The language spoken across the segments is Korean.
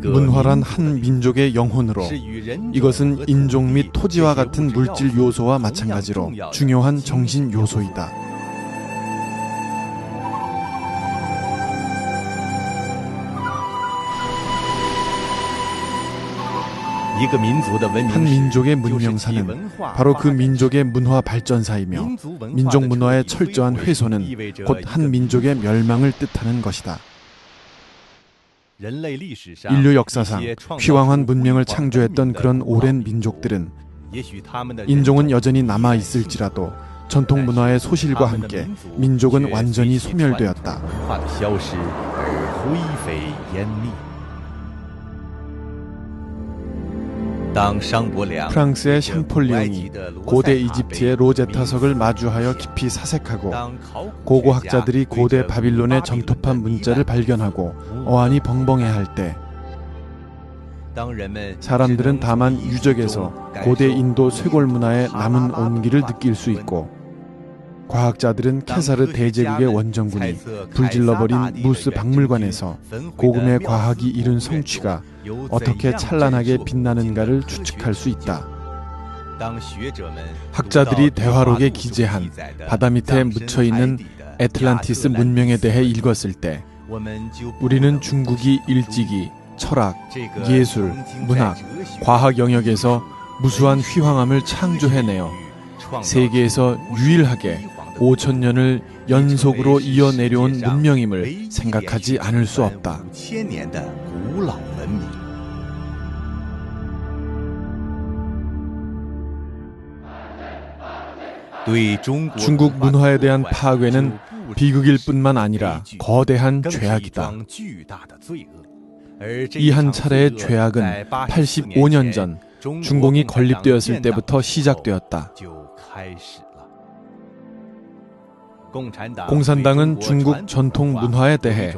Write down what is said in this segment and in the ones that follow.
문화란 한 민족의 영혼으로, 이것은 인종 및 토지와 같은 물질 요소와 마찬가지로 중요한 정신 요소이다. 한 민족의 문명사는 바로 그 민족의 문화 발전사이며 민족 문화의 철저한 훼손은 곧 한 민족의 멸망을 뜻하는 것이다. 인류 역사상 휘황한 문명을 창조했던 그런 오랜 민족들은 인종은 여전히 남아있을지라도 전통 문화의 소실과 함께 민족은 완전히 소멸되었다. 프랑스의 샹폴리옹이 고대 이집트의 로제타석을 마주하여 깊이 사색하고 고고학자들이 고대 바빌론의 점토판 문자를 발견하고 어안이 벙벙해할 때 사람들은 다만 유적에서 고대 인도 쇄골 문화의 남은 온기를 느낄 수 있고, 과학자들은 케사르 대제국의 원정군이 불질러버린 무스 박물관에서 고금의 과학이 이룬 성취가 어떻게 찬란하게 빛나는가를 추측할 수 있다. 학자들이 대화록에 기재한 바다 밑에 묻혀있는 애틀란티스 문명에 대해 읽었을 때 우리는 중국이 일찍이 철학, 예술, 문학, 과학 영역에서 무수한 휘황함을 창조해내어 세계에서 유일하게 5,000년을 연속으로 이어내려온 문명임을 생각하지 않을 수 없다. 중국 문화에 대한 파괴는 비극일 뿐만 아니라 거대한 죄악이다. 이 한 차례의 죄악은 85년 전 중공이 건립되었을 때부터 시작되었다. 공산당은 중국 전통 문화에 대해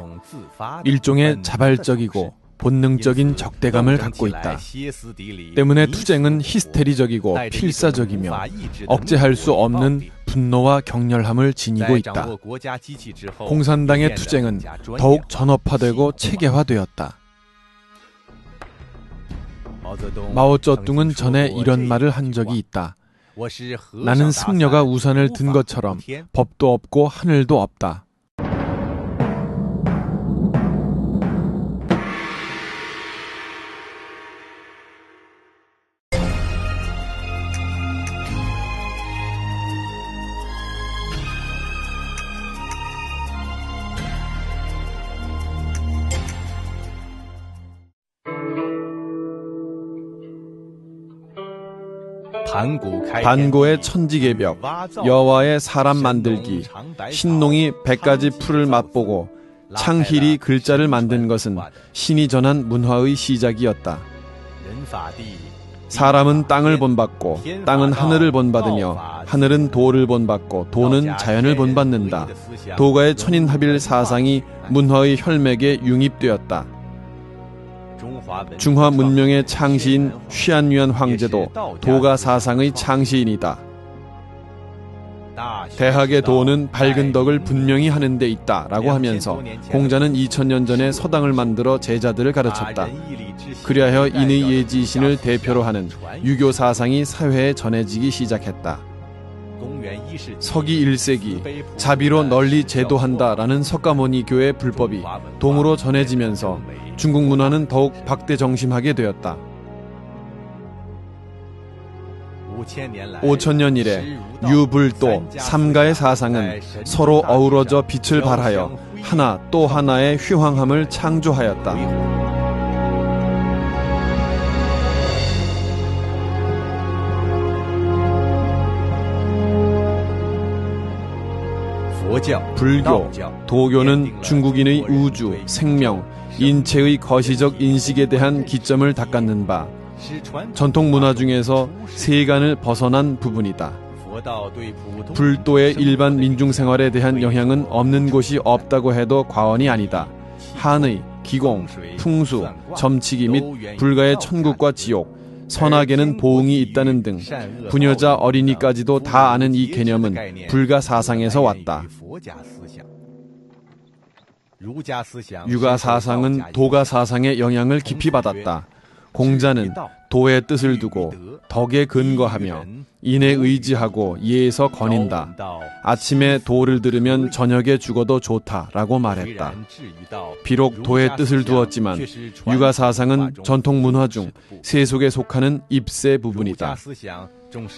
일종의 자발적이고 본능적인 적대감을 갖고 있다. 때문에 투쟁은 히스테리적이고 필사적이며 억제할 수 없는 분노와 격렬함을 지니고 있다. 공산당의 투쟁은 더욱 전업화되고 체계화되었다. 마오쩌둥은 전에 이런 말을 한 적이 있다. 나는 승려가 우산을 든 것처럼 법도 없고 하늘도 없다. 반고의 천지개벽, 여와의 사람 만들기, 신농이 100가지 풀을 맛보고 창힐이 글자를 만든 것은 신이 전한 문화의 시작이었다. 사람은 땅을 본받고 땅은 하늘을 본받으며 하늘은 도를 본받고 도는 자연을 본받는다. 도가의 천인합일 사상이 문화의 혈맥에 융입되었다. 중화 문명의 창시인 쉬안유안 황제도 도가 사상의 창시인이다. 대학의 도는 밝은 덕을 분명히 하는 데 있다 라고 하면서 공자는 2000년 전에 서당을 만들어 제자들을 가르쳤다. 그리하여 인의 예지신을 대표로 하는 유교 사상이 사회에 전해지기 시작했다. 서기 1세기 자비로 널리 제도한다라는 석가모니교의 불법이 동으로 전해지면서 중국 문화는 더욱 박대정심하게 되었다. 5,000년 이래 유불도 삼가의 사상은 서로 어우러져 빛을 발하여 하나 또 하나의 휘황함을 창조하였다. 불교, 도교는 중국인의 우주, 생명, 인체의 거시적 인식에 대한 기점을 닦았는 바 전통 문화 중에서 세간을 벗어난 부분이다. 불도의 일반 민중생활에 대한 영향은 없는 곳이 없다고 해도 과언이 아니다. 한의, 기공, 풍수, 점치기 및 불가의 천국과 지옥, 선악에는 보응이 있다는 등 부녀자 어린이까지도 다 아는 이 개념은 불가 사상에서 왔다. 유가 사상은 도가 사상의 영향을 깊이 받았다. 공자는 도의 뜻을 두고 덕에 근거하며 인에 의지하고 예에서 거닌다. 아침에 도를 들으면 저녁에 죽어도 좋다라고 말했다. 비록 도의 뜻을 두었지만 유가 사상은 전통 문화 중 세속에 속하는 입세 부분이다.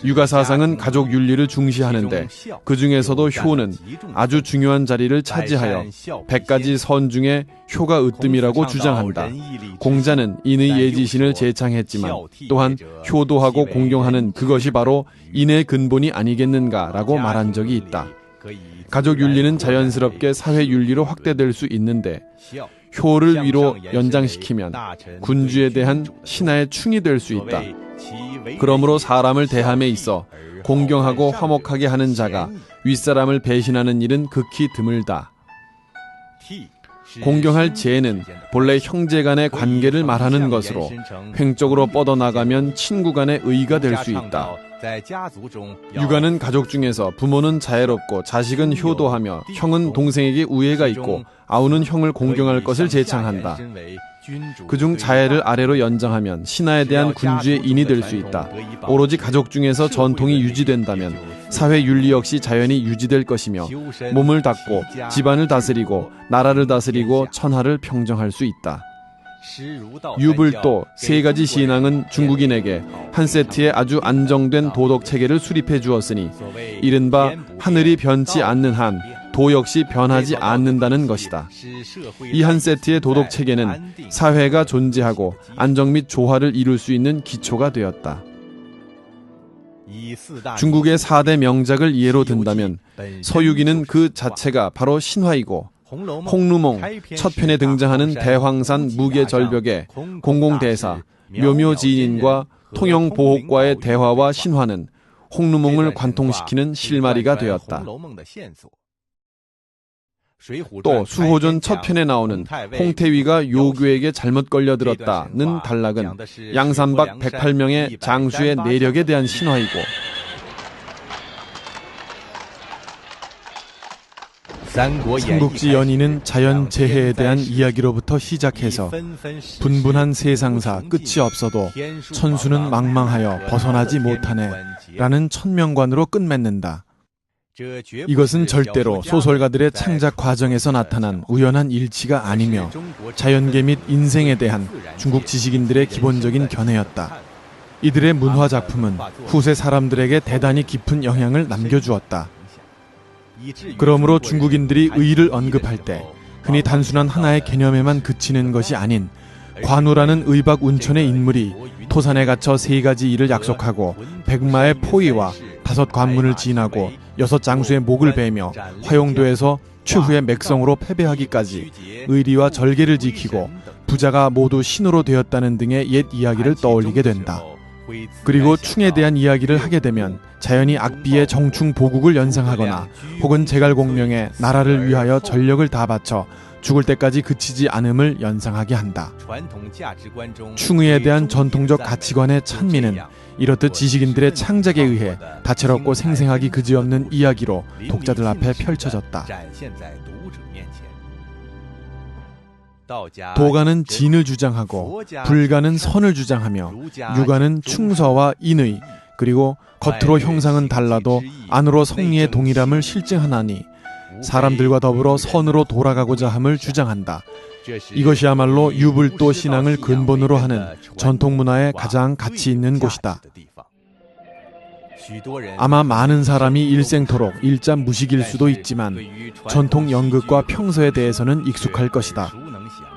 유가 사상은 가족 윤리를 중시하는데 그 중에서도 효는 아주 중요한 자리를 차지하여 100가지 선 중에 효가 으뜸이라고 주장한다. 공자는 인의 예지신을 제창했지만 또한 효도하고 공경하는 그것이 바로 인의 근본이 아니겠는가라고 말한 적이 있다. 가족 윤리는 자연스럽게 사회 윤리로 확대될 수 있는데 효를 위로 연장시키면 군주에 대한 신하의 충이 될 수 있다. 그러므로 사람을 대함에 있어 공경하고 화목하게 하는 자가 윗사람을 배신하는 일은 극히 드물다. 공경할 재는 본래 형제 간의 관계를 말하는 것으로 횡적으로 뻗어나가면 친구 간의 의가 될 수 있다. 유가는 가족 중에서 부모는 자애롭고 자식은 효도하며 형은 동생에게 우애가 있고 아우는 형을 공경할 것을 제창한다. 그중 자애를 아래로 연장하면 신하에 대한 군주의 인이 될 수 있다. 오로지 가족 중에서 전통이 유지된다면 사회 윤리 역시 자연히 유지될 것이며 몸을 닦고 집안을 다스리고 나라를 다스리고 천하를 평정할 수 있다. 유불도 세 가지 신앙은 중국인에게 한 세트의 아주 안정된 도덕 체계를 수립해 주었으니 이른바 하늘이 변치 않는 한 도 역시 변하지 않는다는 것이다. 이 한 세트의 도덕 체계는 사회가 존재하고 안정 및 조화를 이룰 수 있는 기초가 되었다. 중국의 4대 명작을 예로 든다면 서유기는 그 자체가 바로 신화이고 홍루몽 첫 편에 등장하는 대황산 무계절벽의 공공대사 묘묘지인과 통영보호과의 대화와 신화는 홍루몽을 관통시키는 실마리가 되었다. 또 수호전 첫 편에 나오는 홍태위가 요괴에게 잘못 걸려들었다는 단락은 양산박 108명의 장수의 내력에 대한 신화이고 삼국지 연의는 자연재해에 대한 이야기로부터 시작해서 분분한 세상사 끝이 없어도 천수는 망망하여 벗어나지 못하네 라는 천명관으로 끝맺는다. 이것은 절대로 소설가들의 창작 과정에서 나타난 우연한 일치가 아니며 자연계 및 인생에 대한 중국 지식인들의 기본적인 견해였다. 이들의 문화작품은 후세 사람들에게 대단히 깊은 영향을 남겨주었다. 그러므로 중국인들이 의를 언급할 때 흔히 단순한 하나의 개념에만 그치는 것이 아닌 관우라는 의박 운천의 인물이 토산에 갇혀 3가지 일을 약속하고 100마의 포위와 5 관문을 지나고 6 장수의 목을 베며 화용도에서 최후의 맥성으로 패배하기까지 의리와 절개를 지키고 부자가 모두 신으로 되었다는 등의 옛 이야기를 떠올리게 된다. 그리고 충에 대한 이야기를 하게 되면 자연히 악비의 정충 보국을 연상하거나 혹은 제갈공명의 나라를 위하여 전력을 다 바쳐 죽을 때까지 그치지 않음을 연상하게 한다. 충의에 대한 전통적 가치관의 찬미는 이렇듯 지식인들의 창작에 의해 다채롭고 생생하기 그지없는 이야기로 독자들 앞에 펼쳐졌다. 도가는 진을 주장하고 불가는 선을 주장하며 유가는 충서와 인의 그리고 겉으로 형상은 달라도 안으로 성리의 동일함을 실증하나니 사람들과 더불어 선으로 돌아가고자 함을 주장한다. 이것이야말로 유불도 신앙을 근본으로 하는 전통문화의 가장 가치 있는 곳이다. 아마 많은 사람이 일생토록 일자 무식일 수도 있지만 전통 연극과 평서에 대해서는 익숙할 것이다.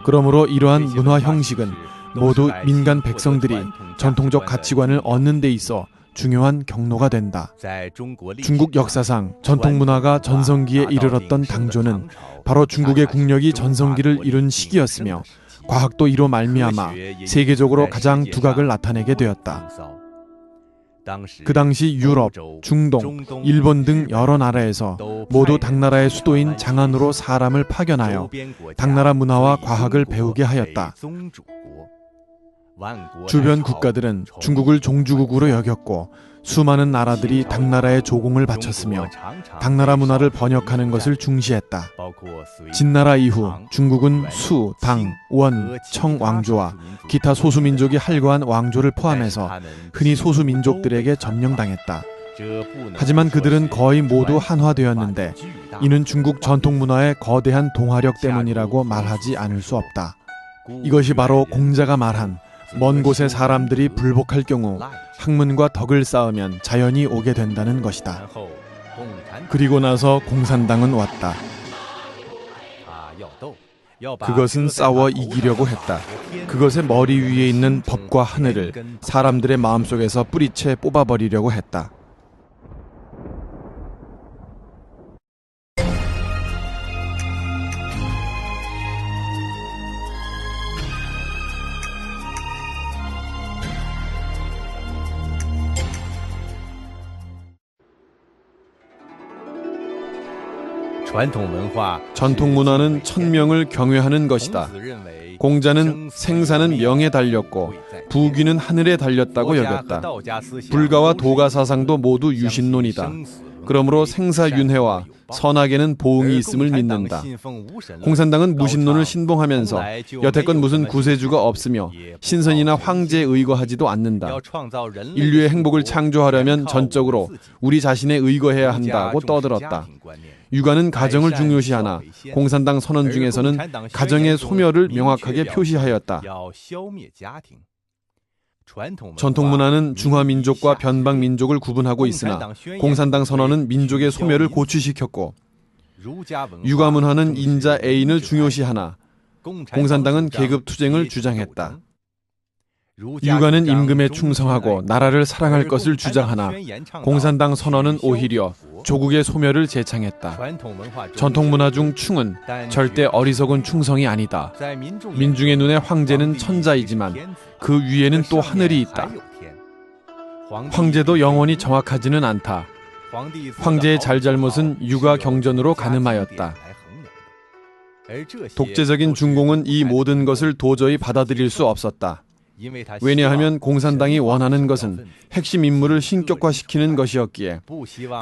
그러므로 이러한 문화 형식은 모두 민간 백성들이 전통적 가치관을 얻는 데 있어 중요한 경로가 된다. 중국 역사상 전통문화가 전성기에 이르렀던 당조는 바로 중국의 국력이 전성기를 이룬 시기였으며 과학도 이로 말미암아 세계적으로 가장 두각을 나타내게 되었다. 그 당시 유럽, 중동, 일본 등 여러 나라에서 모두 당나라의 수도인 장안으로 사람을 파견하여 당나라 문화와 과학을 배우게 하였다. 주변 국가들은 중국을 종주국으로 여겼고 수많은 나라들이 당나라에 조공을 바쳤으며 당나라 문화를 번역하는 것을 중시했다. 진나라 이후 중국은 수, 당, 원, 청 왕조와 기타 소수민족이 할거한 왕조를 포함해서 흔히 소수민족들에게 점령당했다. 하지만 그들은 거의 모두 한화되었는데 이는 중국 전통 문화의 거대한 동화력 때문이라고 말하지 않을 수 없다. 이것이 바로 공자가 말한 먼 곳의 사람들이 불복할 경우 학문과 덕을 쌓으면 자연이 오게 된다는 것이다. 그리고 나서 공산당은 왔다. 그것은 싸워 이기려고 했다. 그것의 머리 위에 있는 법과 하늘을 사람들의 마음속에서 뿌리채 뽑아버리려고 했다. 전통 문화는 천명을 경외하는 것이다. 공자는 생사는 명에 달렸고 부귀는 하늘에 달렸다고 여겼다. 불가와 도가 사상도 모두 유신론이다. 그러므로 생사윤회와 선악에는 보응이 있음을 믿는다. 공산당은 무신론을 신봉하면서 여태껏 무슨 구세주가 없으며 신선이나 황제에 의거하지도 않는다. 인류의 행복을 창조하려면 전적으로 우리 자신에 의거해야 한다고 떠들었다. 육아는 가정을 중요시하나 공산당 선언 중에서는 가정의 소멸을 명확하게 표시하였다. 전통 문화는 중화민족과 변방민족을 구분하고 있으나 공산당 선언은 민족의 소멸을 고취시켰고 육아 문화는 인자 애인을 중요시하나 공산당은 계급투쟁을 주장했다. 육아는 임금에 충성하고 나라를 사랑할 것을 주장하나 공산당 선언은 오히려 조국의 소멸을 제창했다. 전통 문화 중 충은 절대 어리석은 충성이 아니다. 민중의 눈에 황제는 천자이지만 그 위에는 또 하늘이 있다. 황제도 영원히 정확하지는 않다. 황제의 잘잘못은 육아 경전으로 가늠하였다. 독재적인 중공은 이 모든 것을 도저히 받아들일 수 없었다. 왜냐하면 공산당이 원하는 것은 핵심 인물을 신격화시키는 것이었기에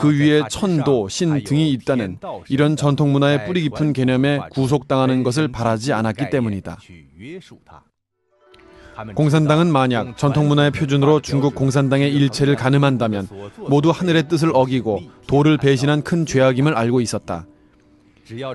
그 위에 천도, 신 등이 있다는 이런 전통 문화의 뿌리 깊은 개념에 구속당하는 것을 바라지 않았기 때문이다. 공산당은 만약 전통 문화의 표준으로 중국 공산당의 일체를 가늠한다면 모두 하늘의 뜻을 어기고 도를 배신한 큰 죄악임을 알고 있었다.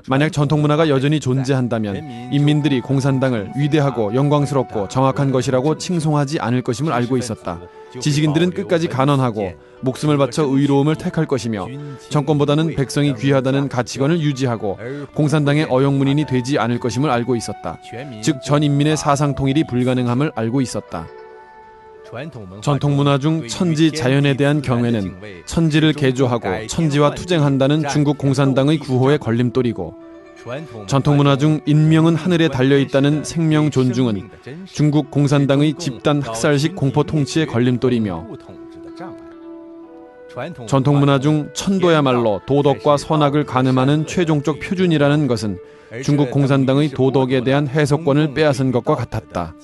만약 전통 문화가 여전히 존재한다면 인민들이 공산당을 위대하고 영광스럽고 정확한 것이라고 칭송하지 않을 것임을 알고 있었다. 지식인들은 끝까지 간언하고 목숨을 바쳐 의로움을 택할 것이며 정권보다는 백성이 귀하다는 가치관을 유지하고 공산당의 어영문인이 되지 않을 것임을 알고 있었다. 즉 전 인민의 사상 통일이 불가능함을 알고 있었다. 전통 문화 중 천지 자연에 대한 경외는 천지를 개조하고 천지와 투쟁한다는 중국 공산당의 구호의 걸림돌이고 전통 문화 중 인명은 하늘에 달려있다는 생명 존중은 중국 공산당의 집단 학살식 공포 통치의 걸림돌이며 전통 문화 중 천도야말로 도덕과 선악을 가늠하는 최종적 표준이라는 것은 중국 공산당의 도덕에 대한 해석권을 빼앗은 것과 같았다.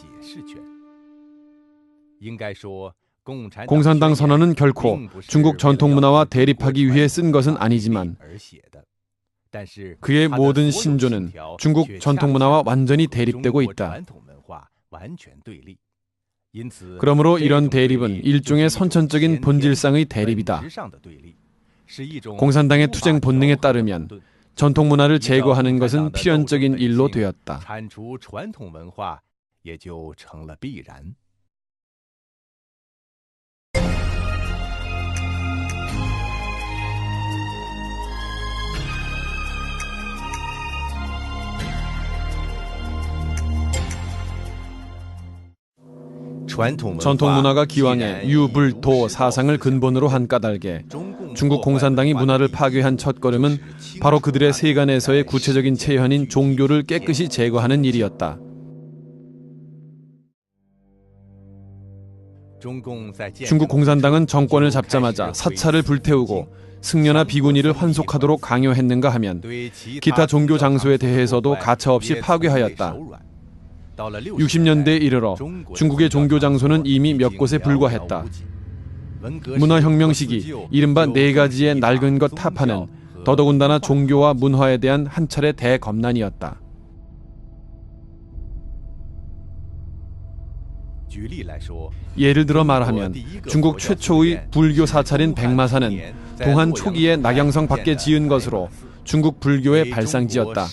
공산당 선언은 결코 중국 전통 문화와 대립하기 위해 쓴 것은 아니지만 그의 모든 신조는 중국 전통 문화와 완전히 대립되고 있다. 그러므로 이런 대립은 일종의 선천적인 본질상의 대립이다. 공산당의 투쟁 본능에 따르면 전통 문화를 제거하는 것은 필연적인 일로 되었다. 전통 문화가 기왕에 유불도 사상을 근본으로 한 까닭에 중국 공산당이 문화를 파괴한 첫걸음은 바로 그들의 세간에서의 구체적인 체현인 종교를 깨끗이 제거하는 일이었다. 중국 공산당은 정권을 잡자마자 사찰을 불태우고 승려나 비구니를 환속하도록 강요했는가 하면 기타 종교 장소에 대해서도 가차없이 파괴하였다. 60년대에 이르러 중국의 종교 장소는 이미 몇 곳에 불과했다. 문화혁명 시기 이른바 네 가지의 낡은 것 타파는 더더군다나 종교와 문화에 대한 한 차례 대검난이었다. 예를 들어 말하면 중국 최초의 불교 사찰인 백마사는 동한 초기에 낙양성 밖에 지은 것으로 중국 불교의 발상지였다.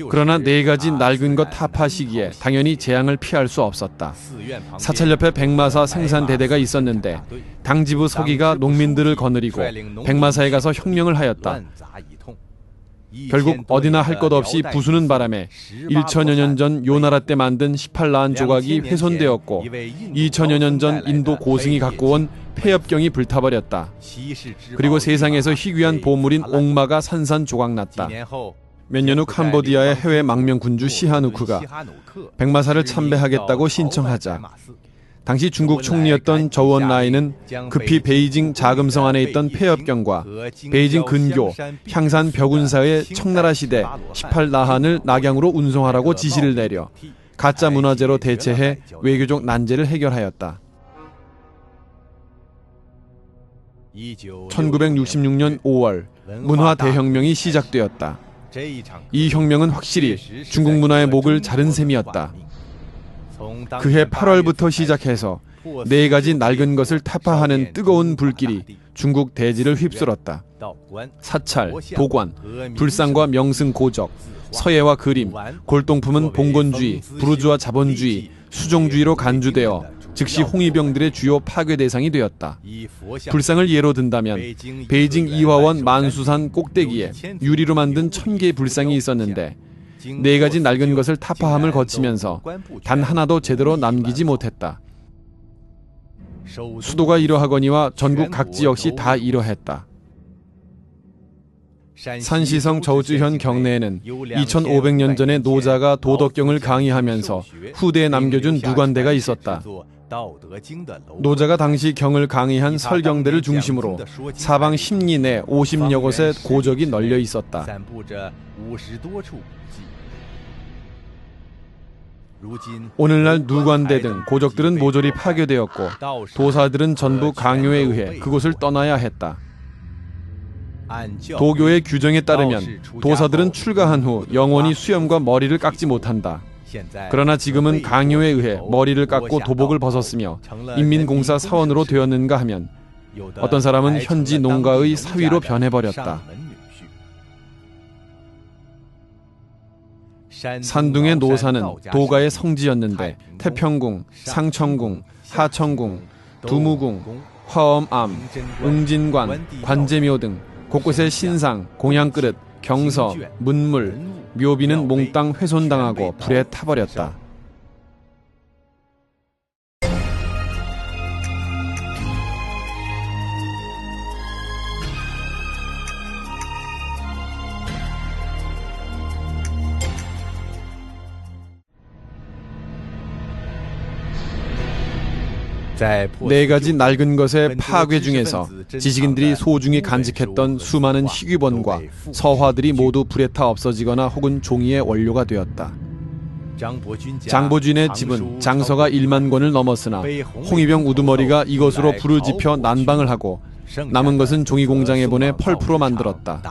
그러나 네 가지 낡은 것 타파 시기에 당연히 재앙을 피할 수 없었다. 사찰 옆에 백마사 생산대대가 있었는데 당지부 서기가 농민들을 거느리고 백마사에 가서 혁명을 하였다. 결국 어디나 할 것 없이 부수는 바람에 1000여 년 전 요나라 때 만든 18라한 조각이 훼손되었고 2000여 년 전 인도 고승이 갖고 온 폐엽경이 불타버렸다. 그리고 세상에서 희귀한 보물인 옥마가 산산조각났다. 몇 년 후 캄보디아의 해외 망명 군주 시하누크가 백마사를 참배하겠다고 신청하자 당시 중국 총리였던 저우언라이는 급히 베이징 자금성 안에 있던 폐엽경과 베이징 근교 향산 벽운사의 청나라 시대 18라한을 낙양으로 운송하라고 지시를 내려 가짜 문화재로 대체해 외교적 난제를 해결하였다. 1966년 5월 문화 대혁명이 시작되었다. 이 혁명은 확실히 중국 문화의 목을 자른 셈이었다. 그해 8월부터 시작해서 네 가지 낡은 것을 타파하는 뜨거운 불길이 중국 대지를 휩쓸었다. 사찰, 도관, 불상과 명승 고적, 서예와 그림, 골동품은 봉건주의, 부르주아 자본주의, 수종주의로 간주되어 즉시 홍위병들의 주요 파괴 대상이 되었다. 불상을 예로 든다면 베이징 이화원 만수산 꼭대기에 유리로 만든 1000개의 불상이 있었는데 네 가지 낡은 것을 타파함을 거치면서 단 하나도 제대로 남기지 못했다. 수도가 이러하거니와 전국 각지 역시 다 이러했다. 산시성 저우주현 경내에는 2500년 전에 노자가 도덕경을 강의하면서 후대에 남겨준 누관대가 있었다. 노자가 당시 경을 강의한 설경대를 중심으로 사방 십리 내 50여 곳에 고적이 널려 있었다. 오늘날 누관대 등 고적들은 모조리 파괴되었고 도사들은 전부 강요에 의해 그곳을 떠나야 했다. 도교의 규정에 따르면 도사들은 출가한 후 영원히 수염과 머리를 깎지 못한다. 그러나 지금은 강요에 의해 머리를 깎고 도복을 벗었으며 인민공사 사원으로 되었는가 하면 어떤 사람은 현지 농가의 사위로 변해버렸다. 산둥의 노사는 도가의 성지였는데 태평궁, 상청궁, 하청궁, 두무궁, 화엄암, 웅진관, 관제묘 등 곳곳에 신상, 공양그릇, 경서, 문물, 묘비는 몽땅 훼손당하고 불에 타버렸다. 네 가지 낡은 것의 파괴 중에서 지식인들이 소중히 간직했던 수많은 희귀본과 서화들이 모두 불에 타 없어지거나 혹은 종이의 원료가 되었다. 장보준의 집은 장서가 1만 권을 넘었으나 홍위병 우두머리가 이것으로 불을 지펴 난방을 하고 남은 것은 종이공장에 보내 펄프로 만들었다.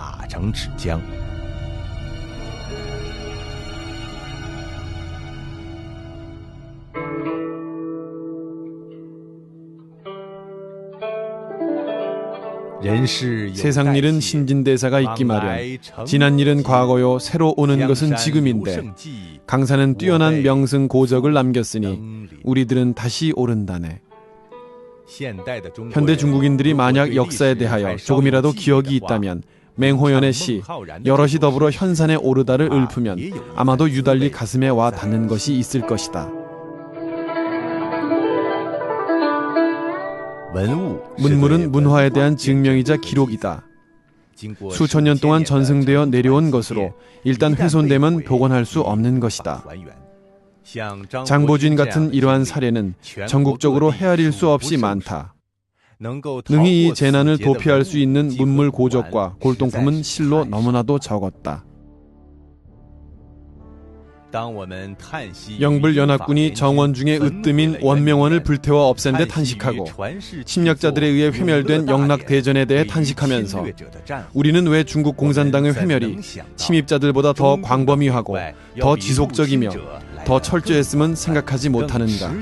세상 일은 신진대사가 있기 마련. 지난 일은 과거요, 새로 오는 것은 지금인데 강사는 뛰어난 명승 고적을 남겼으니 우리들은 다시 오른다네. 현대 중국인들이 만약 역사에 대하여 조금이라도 기억이 있다면 맹호연의 시 여럿이 더불어 현산에 오르다를 읊으면 아마도 유달리 가슴에 와 닿는 것이 있을 것이다. 문물은 문화에 대한 증명이자 기록이다. 수천 년 동안 전승되어 내려온 것으로 일단 훼손되면 복원할 수 없는 것이다. 장보준 같은 이러한 사례는 전국적으로 헤아릴 수 없이 많다. 능히 이 재난을 도피할 수 있는 문물 고적과 골동품은 실로 너무나도 적었다. 영불 연합군이 정원 중에 으뜸인 원명원을 불태워 없앤 데 탄식하고 침략자들에 의해 회멸된 영락대전에 대해 탄식하면서 우리는 왜 중국 공산당의 회멸이 침입자들보다 더 광범위하고 더 지속적이며 더 철저했음은 생각하지 못하는가.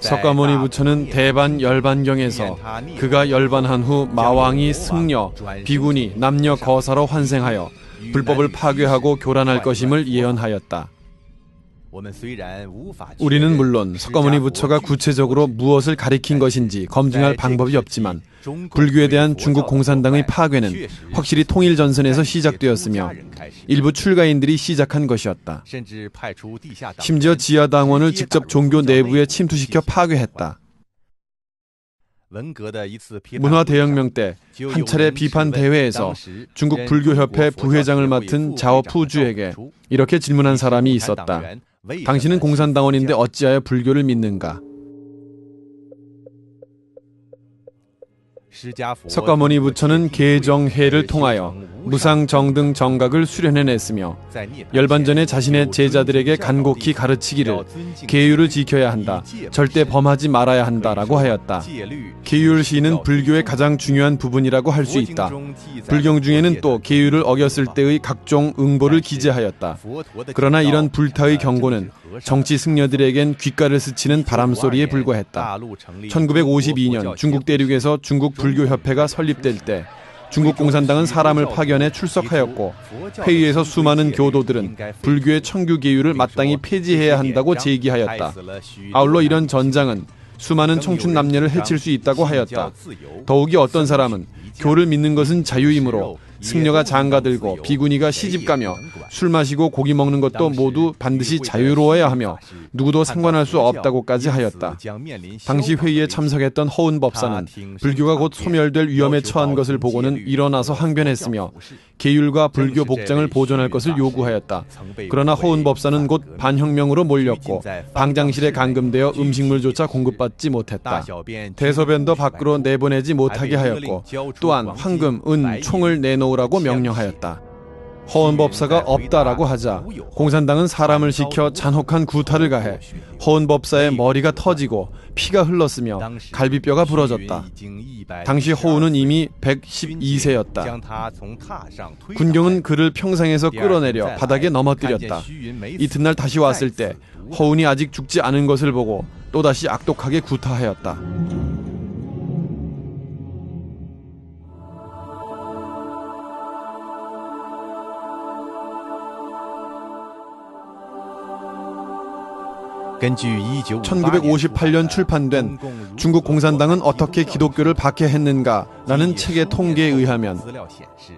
석가모니 부처는 대반 열반경에서 그가 열반한 후 마왕이 승려, 비구니, 남녀 거사로 환생하여 불법을 파괴하고 교란할 것임을 예언하였다. 우리는 물론 석가모니 부처가 구체적으로 무엇을 가리킨 것인지 검증할 방법이 없지만 불교에 대한 중국 공산당의 파괴는 확실히 통일전선에서 시작되었으며 일부 출가인들이 시작한 것이었다. 심지어 지하당원을 직접 종교 내부에 침투시켜 파괴했다. 문화대혁명 때 한 차례 비판 대회에서 중국 불교협회 부회장을 맡은 자오푸주에게 이렇게 질문한 사람이 있었다. 당신은 공산당원인데 어찌하여 불교를 믿는가? 석가모니 부처는 계정회를 통하여 무상정등 정각을 수련해냈으며 열반전에 자신의 제자들에게 간곡히 가르치기를 계율을 지켜야 한다, 절대 범하지 말아야 한다라고 하였다. 계율시는 불교의 가장 중요한 부분이라고 할 수 있다. 불경 중에는 또 계율을 어겼을 때의 각종 응보를 기재하였다. 그러나 이런 불타의 경고는 정치 승려들에겐 귓가를 스치는 바람소리에 불과했다. 1952년 중국 대륙에서 중국 불교협회가 설립될 때 중국 공산당은 사람을 파견해 출석하였고 회의에서 수많은 교도들은 불교의 청규계율을 마땅히 폐지해야 한다고 제기하였다. 아울러 이런 전장은 수많은 청춘 남녀를 해칠 수 있다고 하였다. 더욱이 어떤 사람은 교를 믿는 것은 자유이므로 승려가 장가들고 비구니가 시집가며 술 마시고 고기 먹는 것도 모두 반드시 자유로워야 하며 누구도 상관할 수 없다고까지 하였다. 당시 회의에 참석했던 허운 법사는 불교가 곧 소멸될 위험에 처한 것을 보고는 일어나서 항변했으며 계율과 불교 복장을 보존할 것을 요구하였다. 그러나 허운 법사는 곧 반혁명으로 몰렸고 방장실에 감금되어 음식물조차 공급받지 못했다. 대소변도 밖으로 내보내지 못하게 하였고 또한 황금, 은, 총을 내놓으라고 명령하였다. 허운 법사가 없다라고 하자 공산당은 사람을 시켜 잔혹한 구타를 가해 허운 법사의 머리가 터지고 피가 흘렀으며 갈비뼈가 부러졌다. 당시 허운은 이미 112세였다. 군경은 그를 평상에서 끌어내려 바닥에 넘어뜨렸다. 이튿날 다시 왔을 때 허운이 아직 죽지 않은 것을 보고 또다시 악독하게 구타하였다. (1958년) 출판된 중국 공산당은 어떻게 기독교를 박해했는가라는 책의 통계에 의하면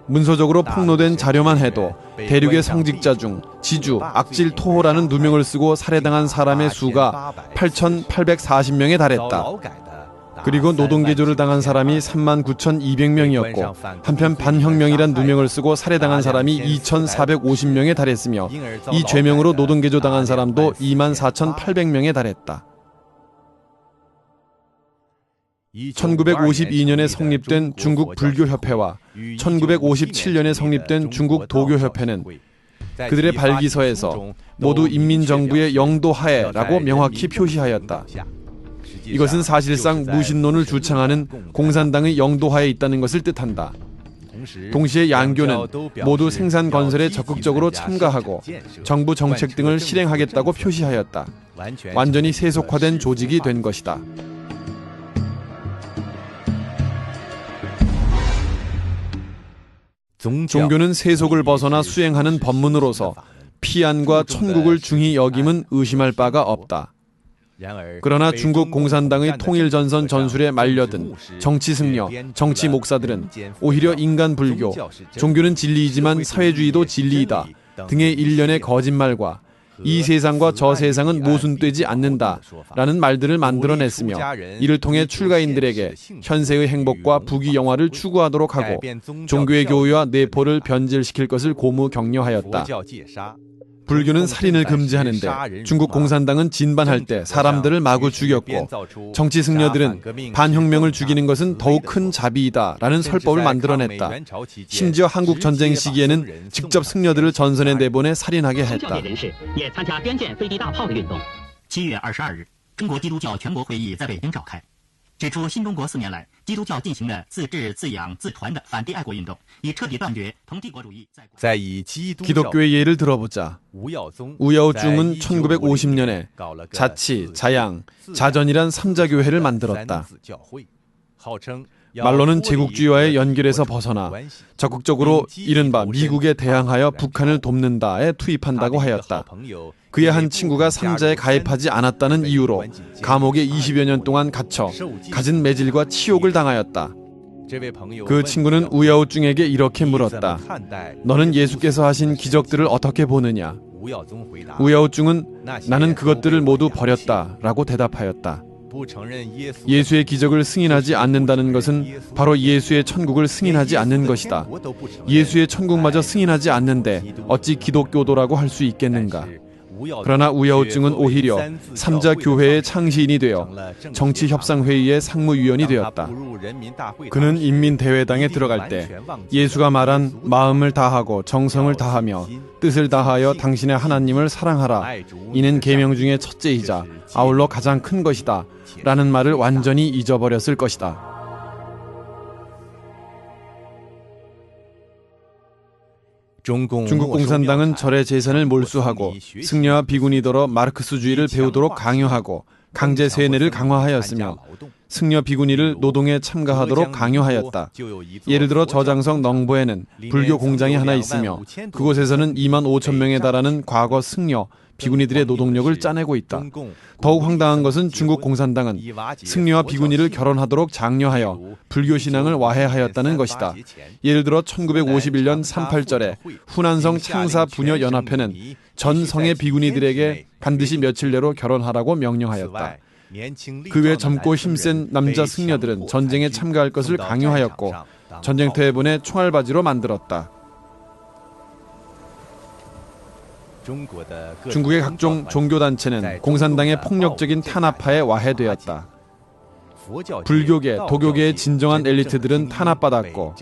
문서적으로 폭로된 자료만 해도 대륙의 성직자 중 지주, 악질 토호라는 누명을 쓰고 살해당한 사람의 수가 8,840명에 달했다. 그리고 노동개조를 당한 사람이 39,200명이었고 한편 반혁명이란 누명을 쓰고 살해당한 사람이 2,450명에 달했으며 이 죄명으로 노동개조 당한 사람도 24,800명에 달했다. 1952년에 성립된 중국 불교협회와 1957년에 성립된 중국 도교협회는 그들의 발기서에서 모두 인민정부의 영도하에라고 명확히 표시하였다. 이것은 사실상 무신론을 주창하는 공산당의 영도하에 있다는 것을 뜻한다. 동시에 양교는 모두 생산 건설에 적극적으로 참가하고 정부 정책 등을 실행하겠다고 표시하였다. 완전히 세속화된 조직이 된 것이다. 종교는 세속을 벗어나 수행하는 법문으로서 피안과 천국을 중히 여김은 의심할 바가 없다. 그러나 중국 공산당의 통일전선 전술에 말려든 정치 승려, 정치 목사들은 오히려 인간 불교, 종교는 진리이지만 사회주의도 진리이다 등의 일련의 거짓말과 이 세상과 저 세상은 모순되지 않는다라는 말들을 만들어냈으며 이를 통해 출가인들에게 현세의 행복과 부귀 영화를 추구하도록 하고 종교의 교의와 내포를 변질시킬 것을 고무 격려하였다. 불교는 살인을 금지하는데 중국 공산당은 진반할 때 사람들을 마구 죽였고 정치 승려들은 반혁명을 죽이는 것은 더욱 큰 자비이다라는 설법을 만들어냈다. 심지어 한국 전쟁 시기에는 직접 승려들을 전선에 내보내 살인하게 했다. 7月22日，中国基督教全国会议在北京召开，指出新中国4年来，基督教进行的自治、自养、自传的反帝爱国运动，以彻底断绝同帝国主义在 기독교의 예를 들어보자. 우여우중은 1950년에 자치, 자양, 자전이란 3자 교회를 만들었다. 말로는 제국주의와의 연결에서 벗어나 적극적으로 이른바 미국에 대항하여 북한을 돕는다에 투입한다고 하였다. 그의 한 친구가 삼자에 가입하지 않았다는 이유로 감옥에 20여 년 동안 갇혀 갖은 매질과 치욕을 당하였다. 그 친구는 우여우중에게 이렇게 물었다. 너는 예수께서 하신 기적들을 어떻게 보느냐? 우여우중은 나는 그것들을 모두 버렸다라고 대답하였다. 예수의 기적을 승인하지 않는다는 것은 바로 예수의 천국을 승인하지 않는 것이다. 예수의 천국마저 승인하지 않는데 어찌 기독교도라고 할 수 있겠는가? 그러나 우여우증은 오히려 3자 교회의 창시인이 되어 정치협상회의의 상무위원이 되었다. 그는 인민대회당에 들어갈 때 예수가 말한 마음을 다하고 정성을 다하며 뜻을 다하여 당신의 하나님을 사랑하라. 이는 계명 중에 첫째이자 아울러 가장 큰 것이다. 라는 말을 완전히 잊어버렸을 것이다. 중국 공산당은 절의 재산을 몰수하고 승려와 비구니더러 마르크스주의를 배우도록 강요하고 강제 세뇌를 강화하였으며 승려 비구니를 노동에 참가하도록 강요하였다. 예를 들어 저장성 넝보에는 불교 공장이 하나 있으며 그곳에서는 2만 5천 명에 달하는 과거 승려 비구니들의 노동력을 짜내고 있다. 더욱 황당한 것은 중국 공산당은 승려와 비구니를 결혼하도록 장려하여 불교 신앙을 와해하였다는 것이다. 예를 들어 1951년 38절에 후난성 창사 부녀 연합회는 전 성의 비구니들에게 반드시 며칠 내로 결혼하라고 명령하였다. 그 외 젊고 힘센 남자 승려들은 전쟁에 참가할 것을 강요하였고 전쟁터에 보내 총알바지로 만들었다. 중국의 각종 종교단체는 공산당의 폭력적인 탄압하에 와해되었다. 불교계, 도교계의 진정한 엘리트들은 탄압받았고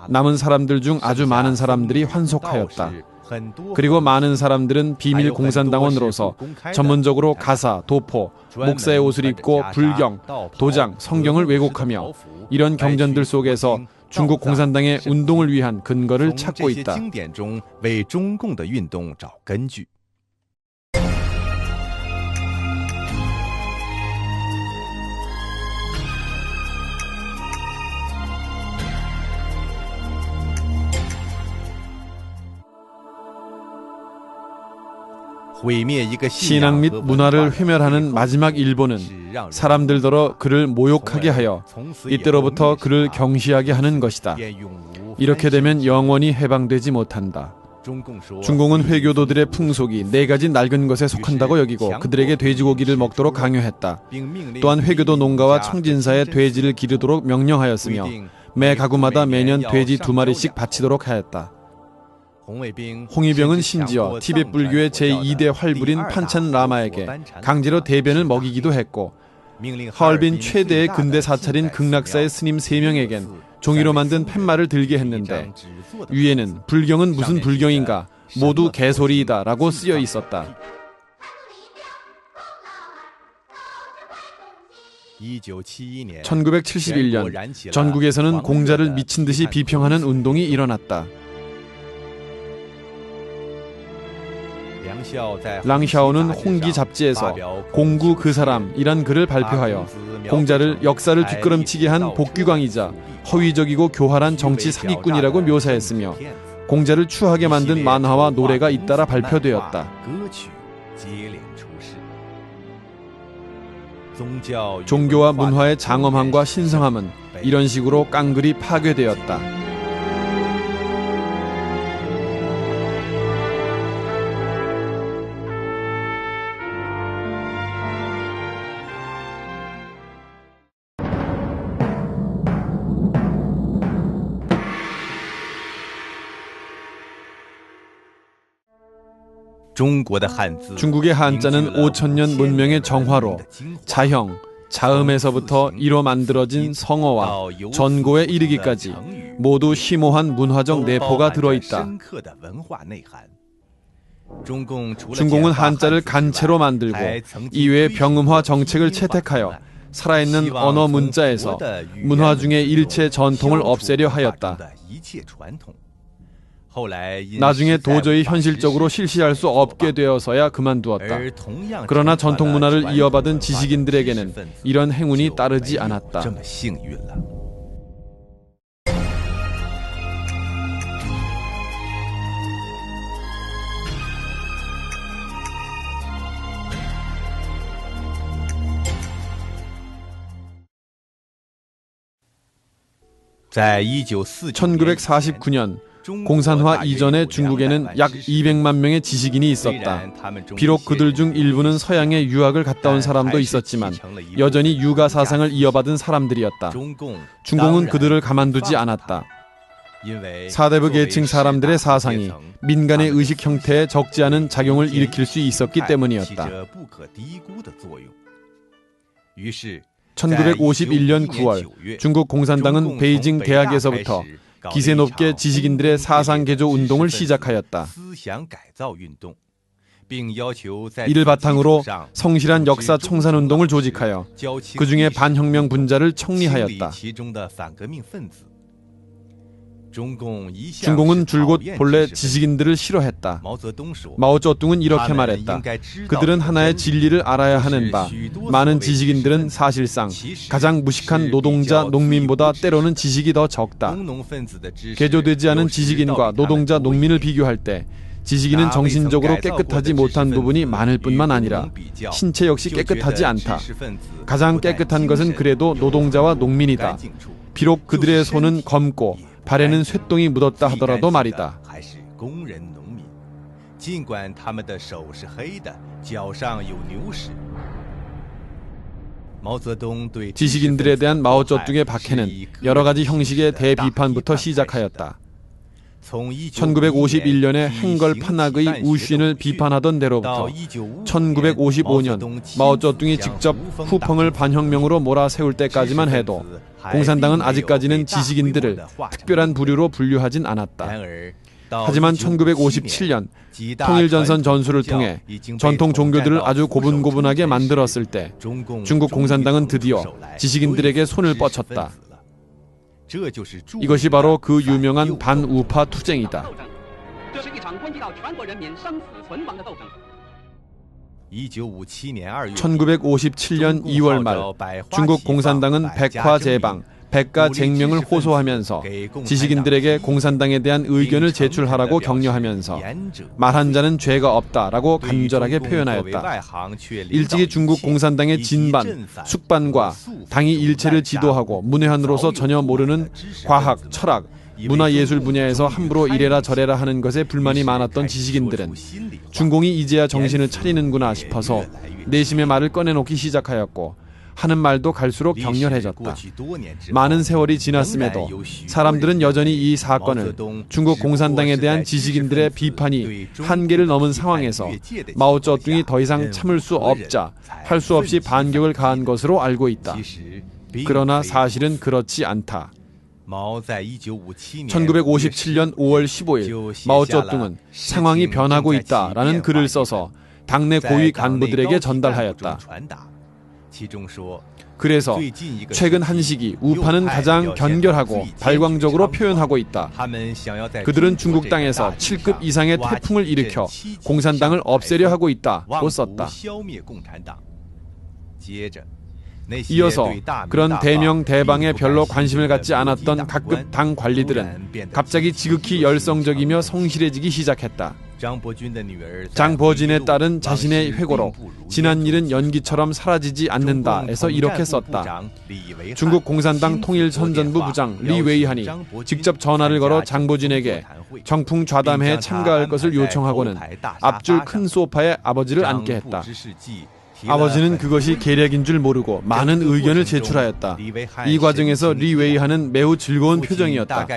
남은 사람들 중 아주 많은 사람들이 환속하였다. 그리고 많은 사람들은 비밀 공산당원으로서 전문적으로 가사, 도포, 목사의 옷을 입고 불경, 도장, 성경을 왜곡하며 이런 경전들 속에서 중국 공산당의 운동을 위한 근거를 찾고 있다. 신앙 및 문화를 회멸하는 마지막 일보는 사람들더러 그를 모욕하게 하여 이때로부터 그를 경시하게 하는 것이다. 이렇게 되면 영원히 해방되지 못한다. 중공은 회교도들의 풍속이 4가지 낡은 것에 속한다고 여기고 그들에게 돼지고기를 먹도록 강요했다. 또한 회교도 농가와 청진사에 돼지를 기르도록 명령하였으며 매 가구마다 매년 돼지 2마리씩 바치도록 하였다. 홍위병은 심지어 티베트 불교의 제2대 활불인 판찬 라마에게 강제로 대변을 먹이기도 했고 하얼빈 최대의 근대 사찰인 극락사의 스님 3명에겐 종이로 만든 팻말을 들게 했는데 위에는 불경은 무슨 불경인가 모두 개소리이다 라고 쓰여 있었다. 1971년 전국에서는 공자를 미친 듯이 비평하는 운동이 일어났다. 랑샤오는 홍기 잡지에서 공구 그 사람이란 글을 발표하여 공자를 역사를 뒷걸음치게 한 복귀광이자 허위적이고 교활한 정치 사기꾼이라고 묘사했으며 공자를 추하게 만든 만화와 노래가 잇따라 발표되었다. 종교와 문화의 장엄함과 신성함은 이런 식으로 깡그리 파괴되었다. 중국의 한자는 5천년 문명의 정화로 자형, 자음에서부터 이로 만들어진 성어와 전고에 이르기까지 모두 심오한 문화적 내포가 들어있다. 중공은 한자를 간체로 만들고 이외의 병음화 정책을 채택하여 살아있는 언어 문자에서 문화 중의 일체 전통을 없애려 하였다. 나중에 도저히 현실적으로 실시할 수 없게 되어서야 그만두었다. 그러나 전통 문화를 이어받은 지식인들에게는 이런 행운이 따르지 않았다. (1949년) 공산화 이전의 중국에는 약 200만 명의 지식인이 있었다. 비록 그들 중 일부는 서양에 유학을 갔다 온 사람도 있었지만 여전히 유가 사상을 이어받은 사람들이었다. 중공은 그들을 가만두지 않았다. 사대부 계층 사람들의 사상이 민간의 의식 형태에 적지 않은 작용을 일으킬 수 있었기 때문이었다. 1951년 9월 중국 공산당은 베이징 대학에서부터 기세 높게 지식인들의 사상 개조 운동을 시작하였다. 이를 바탕으로 성실한 역사 청산 운동을 조직하여 그 중에 반혁명 분자를 청리하였다. 중공은 줄곧 본래 지식인들을 싫어했다. 마오쩌둥은 이렇게 말했다. 그들은 하나의 진리를 알아야 하는 바 많은 지식인들은 사실상 가장 무식한 노동자, 농민보다 때로는 지식이 더 적다. 개조되지 않은 지식인과 노동자, 농민을 비교할 때 지식인은 정신적으로 깨끗하지 못한 부분이 많을 뿐만 아니라 신체 역시 깨끗하지 않다. 가장 깨끗한 것은 그래도 노동자와 농민이다. 비록 그들의 손은 검고 발에는 쇠똥이 묻었다 하더라도 말이다. 지식인들에 대한 마오쩌둥의 박해는 여러 가지 형식의 대비판부터 시작하였다. 1951년에 행걸 판학의 우윜을 비판하던 데로부터 1955년 마오쩌둥이 직접 후펑을 반혁명으로 몰아세울 때까지만 해도 공산당은 아직까지는 지식인들을 특별한 부류로 분류하진 않았다. 하지만 1957년 통일전선 전술을 통해 전통 종교들을 아주 고분고분하게 만들었을 때 중국 공산당은 드디어 지식인들에게 손을 뻗쳤다. 이것이 바로 그 유명한 반우파 투쟁이다. 1957년 2월 말 중국 공산당은 백화제방, 백가쟁명을 호소하면서 지식인들에게 공산당에 대한 의견을 제출하라고 격려하면서 말한 자는 죄가 없다라고 간절하게 표현하였다. 일찍이 중국 공산당의 진반, 숙반과 당이 일체를 지도하고 문외한으로서 전혀 모르는 과학, 철학, 문화예술 분야에서 함부로 이래라 저래라 하는 것에 불만이 많았던 지식인들은 중공이 이제야 정신을 차리는구나 싶어서 내심의 말을 꺼내놓기 시작하였고 하는 말도 갈수록 격렬해졌다. 많은 세월이 지났음에도 사람들은 여전히 이 사건을 중국 공산당에 대한 지식인들의 비판이 한계를 넘은 상황에서 마오쩌둥이 더 이상 참을 수 없자 할 수 없이 반격을 가한 것으로 알고 있다. 그러나 사실은 그렇지 않다. 1957년 5월 15일 마오쩌둥은 상황이 변하고 있다라는 글을 써서 당내 고위 간부들에게 전달하였다. 그래서 최근 한 시기 우파는 가장 견결하고 발광적으로 표현하고 있다. 그들은 중국 땅에서 7급 이상의 태풍을 일으켜 공산당을 없애려 하고 있다고 썼다. 이어서 그런 대명 대방에 별로 관심을 갖지 않았던 각급 당 관리들은 갑자기 지극히 열성적이며 성실해지기 시작했다. 장버진의 딸은 자신의 회고록 지난 일은 연기처럼 사라지지 않는다에서 이렇게 썼다. 중국 공산당 통일선전부 부장 리웨이한이 직접 전화를 걸어 장보진에게 정풍 좌담회에 참가할 것을 요청하고는 앞줄 큰 소파에 아버지를 앉게 했다. 아버지는 그것이 계략인 줄 모르고 많은 의견을 제출하였다. 이 과정에서 리웨이한은 매우 즐거운 표정이었다.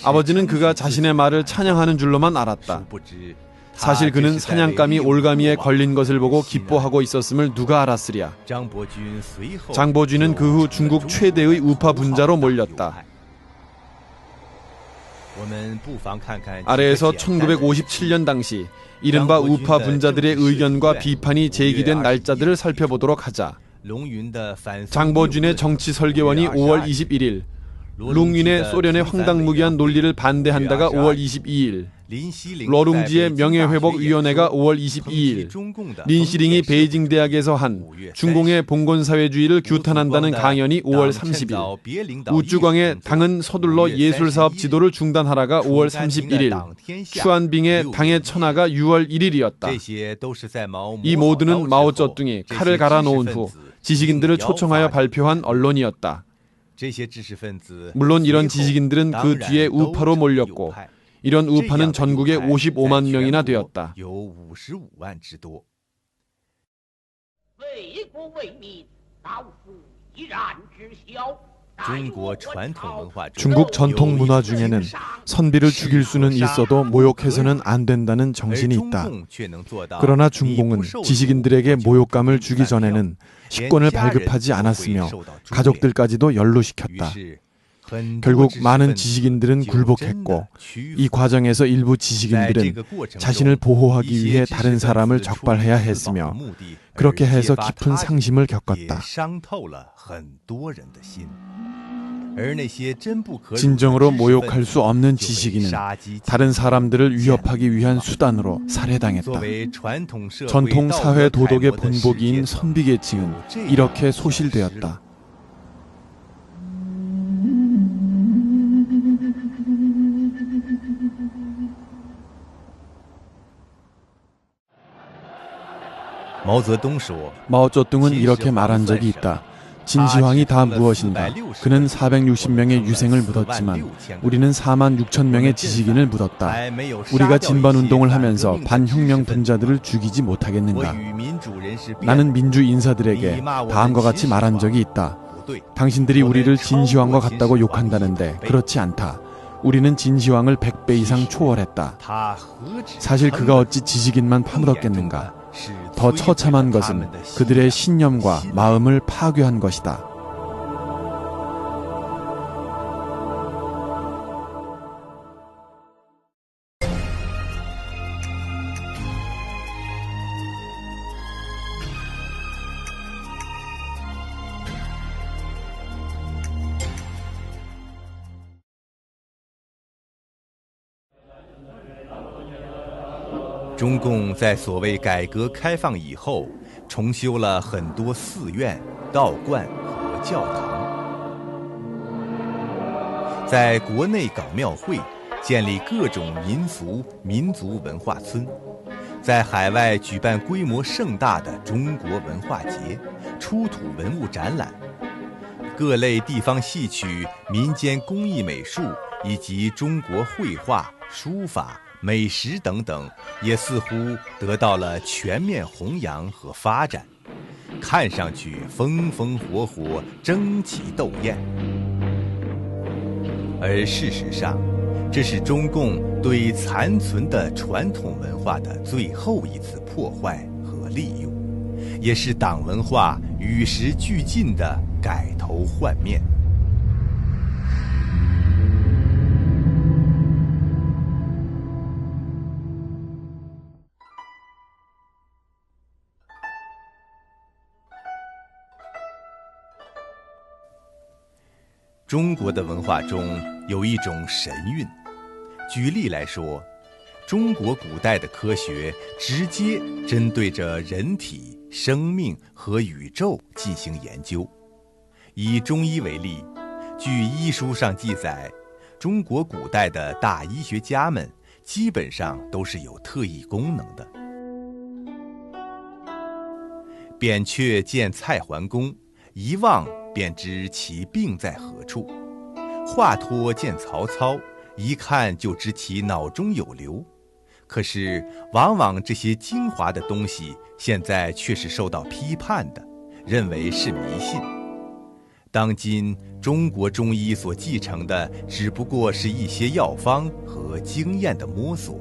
아버지는 그가 자신의 말을 찬양하는 줄로만 알았다. 사실 그는 사냥감이 올가미에 걸린 것을 보고 기뻐하고 있었음을 누가 알았으랴. 장보준은 그 후 중국 최대의 우파 분자로 몰렸다. 아래에서 1957년 당시 이른바 우파 분자들의 의견과 비판이 제기된 날짜들을 살펴보도록 하자. 장보준의 정치 설계원이 5월 21일, 룽윈의 소련의 황당무계한 논리를 반대한다가 5월 22일, 러룽지의 명예회복위원회가 5월 22일, 린시링이 베이징 대학에서 한 중공의 봉건사회주의를 규탄한다는 강연이 5월 30일, 우쭈광의 당은 서둘러 예술사업 지도를 중단하라가 5월 31일, 슈안빙의 당의 천하가 6월 1일이었다. 이 모두는 마오쩌둥이 칼을 갈아놓은 후 지식인들을 초청하여 발표한 언론이었다. 물론 이런 지식인들은 그 뒤에 우파로 몰렸고 이런 우파는 전국에 55만 명이나 되었다. 중국 전통 문화 중에는 선비를 죽일 수는 있어도 모욕해서는 안 된다는 정신이 있다. 그러나 중공은 지식인들에게 모욕감을 주기 전에는 식권을 발급하지 않았으며 가족들까지도 연루시켰다. 결국 많은 지식인들은 굴복했고 이 과정에서 일부 지식인들은 자신을 보호하기 위해 다른 사람을 적발해야 했으며 그렇게 해서 깊은 상심을 겪었다. 진정으로 모욕할 수 없는 지식인은 다른 사람들을 위협하기 위한 수단으로 살해당했다. 전통 사회 도덕의 본보기인 선비계층은 이렇게 소실되었다. 마오쩌둥은 이렇게 말한 적이 있다. 진시황이 다 무엇인가? 그는 460명의 유생을 묻었지만 우리는 4만 6천 명의 지식인을 묻었다. 우리가 진반운동을 하면서 반혁명 분자들을 죽이지 못하겠는가? 나는 민주 인사들에게 다음과 같이 말한 적이 있다. 당신들이 우리를 진시황과 같다고 욕한다는데 그렇지 않다. 우리는 진시황을 100배 이상 초월했다. 사실 그가 어찌 지식인만 파묻었겠는가? 더 처참한 것은 그들의 신념과 마음을 파괴한 것이다.中共在所谓改革开放以后，重修了很多寺院、道观和教堂，在国内搞庙会，建立各种民俗、民族文化村，在海外举办规模盛大的中国文化节、出土文物展览，各类地方戏曲、民间工艺美术以及中国绘画、书法、美食等等，也似乎得到了全面弘扬和发展，看上去风风火火、争奇斗艳。而事实上，这是中共对残存的传统文化的最后一次破坏和利用，也是党文化与时俱进的改头换面。中国的文化中有一种神韵。举例来说，中国古代的科学直接针对着人体、生命和宇宙进行研究。以中医为例，据医书上记载，中国古代的大医学家们基本上都是有特异功能的。扁鹊见蔡桓公，一望便知其病在何处；华佗见曹操，一看就知其脑中有瘤。可是往往这些精华的东西现在却是受到批判的，认为是迷信。当今中国中医所继承的只不过是一些药方和经验的摸索，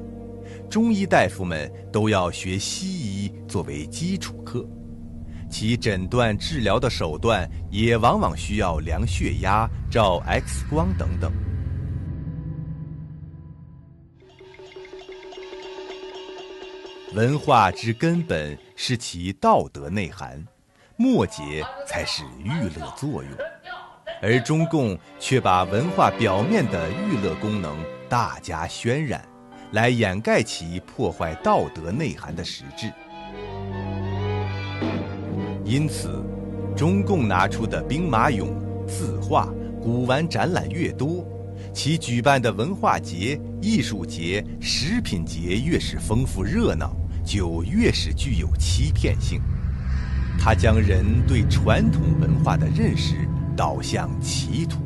中医大夫们都要学西医作为基础课，其诊断治疗的手段也往往需要量血压、照 X 光等等。文化之根本是其道德内涵，末节才是娱乐作用，而中共却把文化表面的娱乐功能大加渲染，来掩盖其破坏道德内涵的实质。因此，中共拿出的兵马俑、字画、古玩展览越多，其举办的文化节、艺术节、食品节越是丰富热闹，就越是具有欺骗性。它将人对传统文化的认识导向歧途。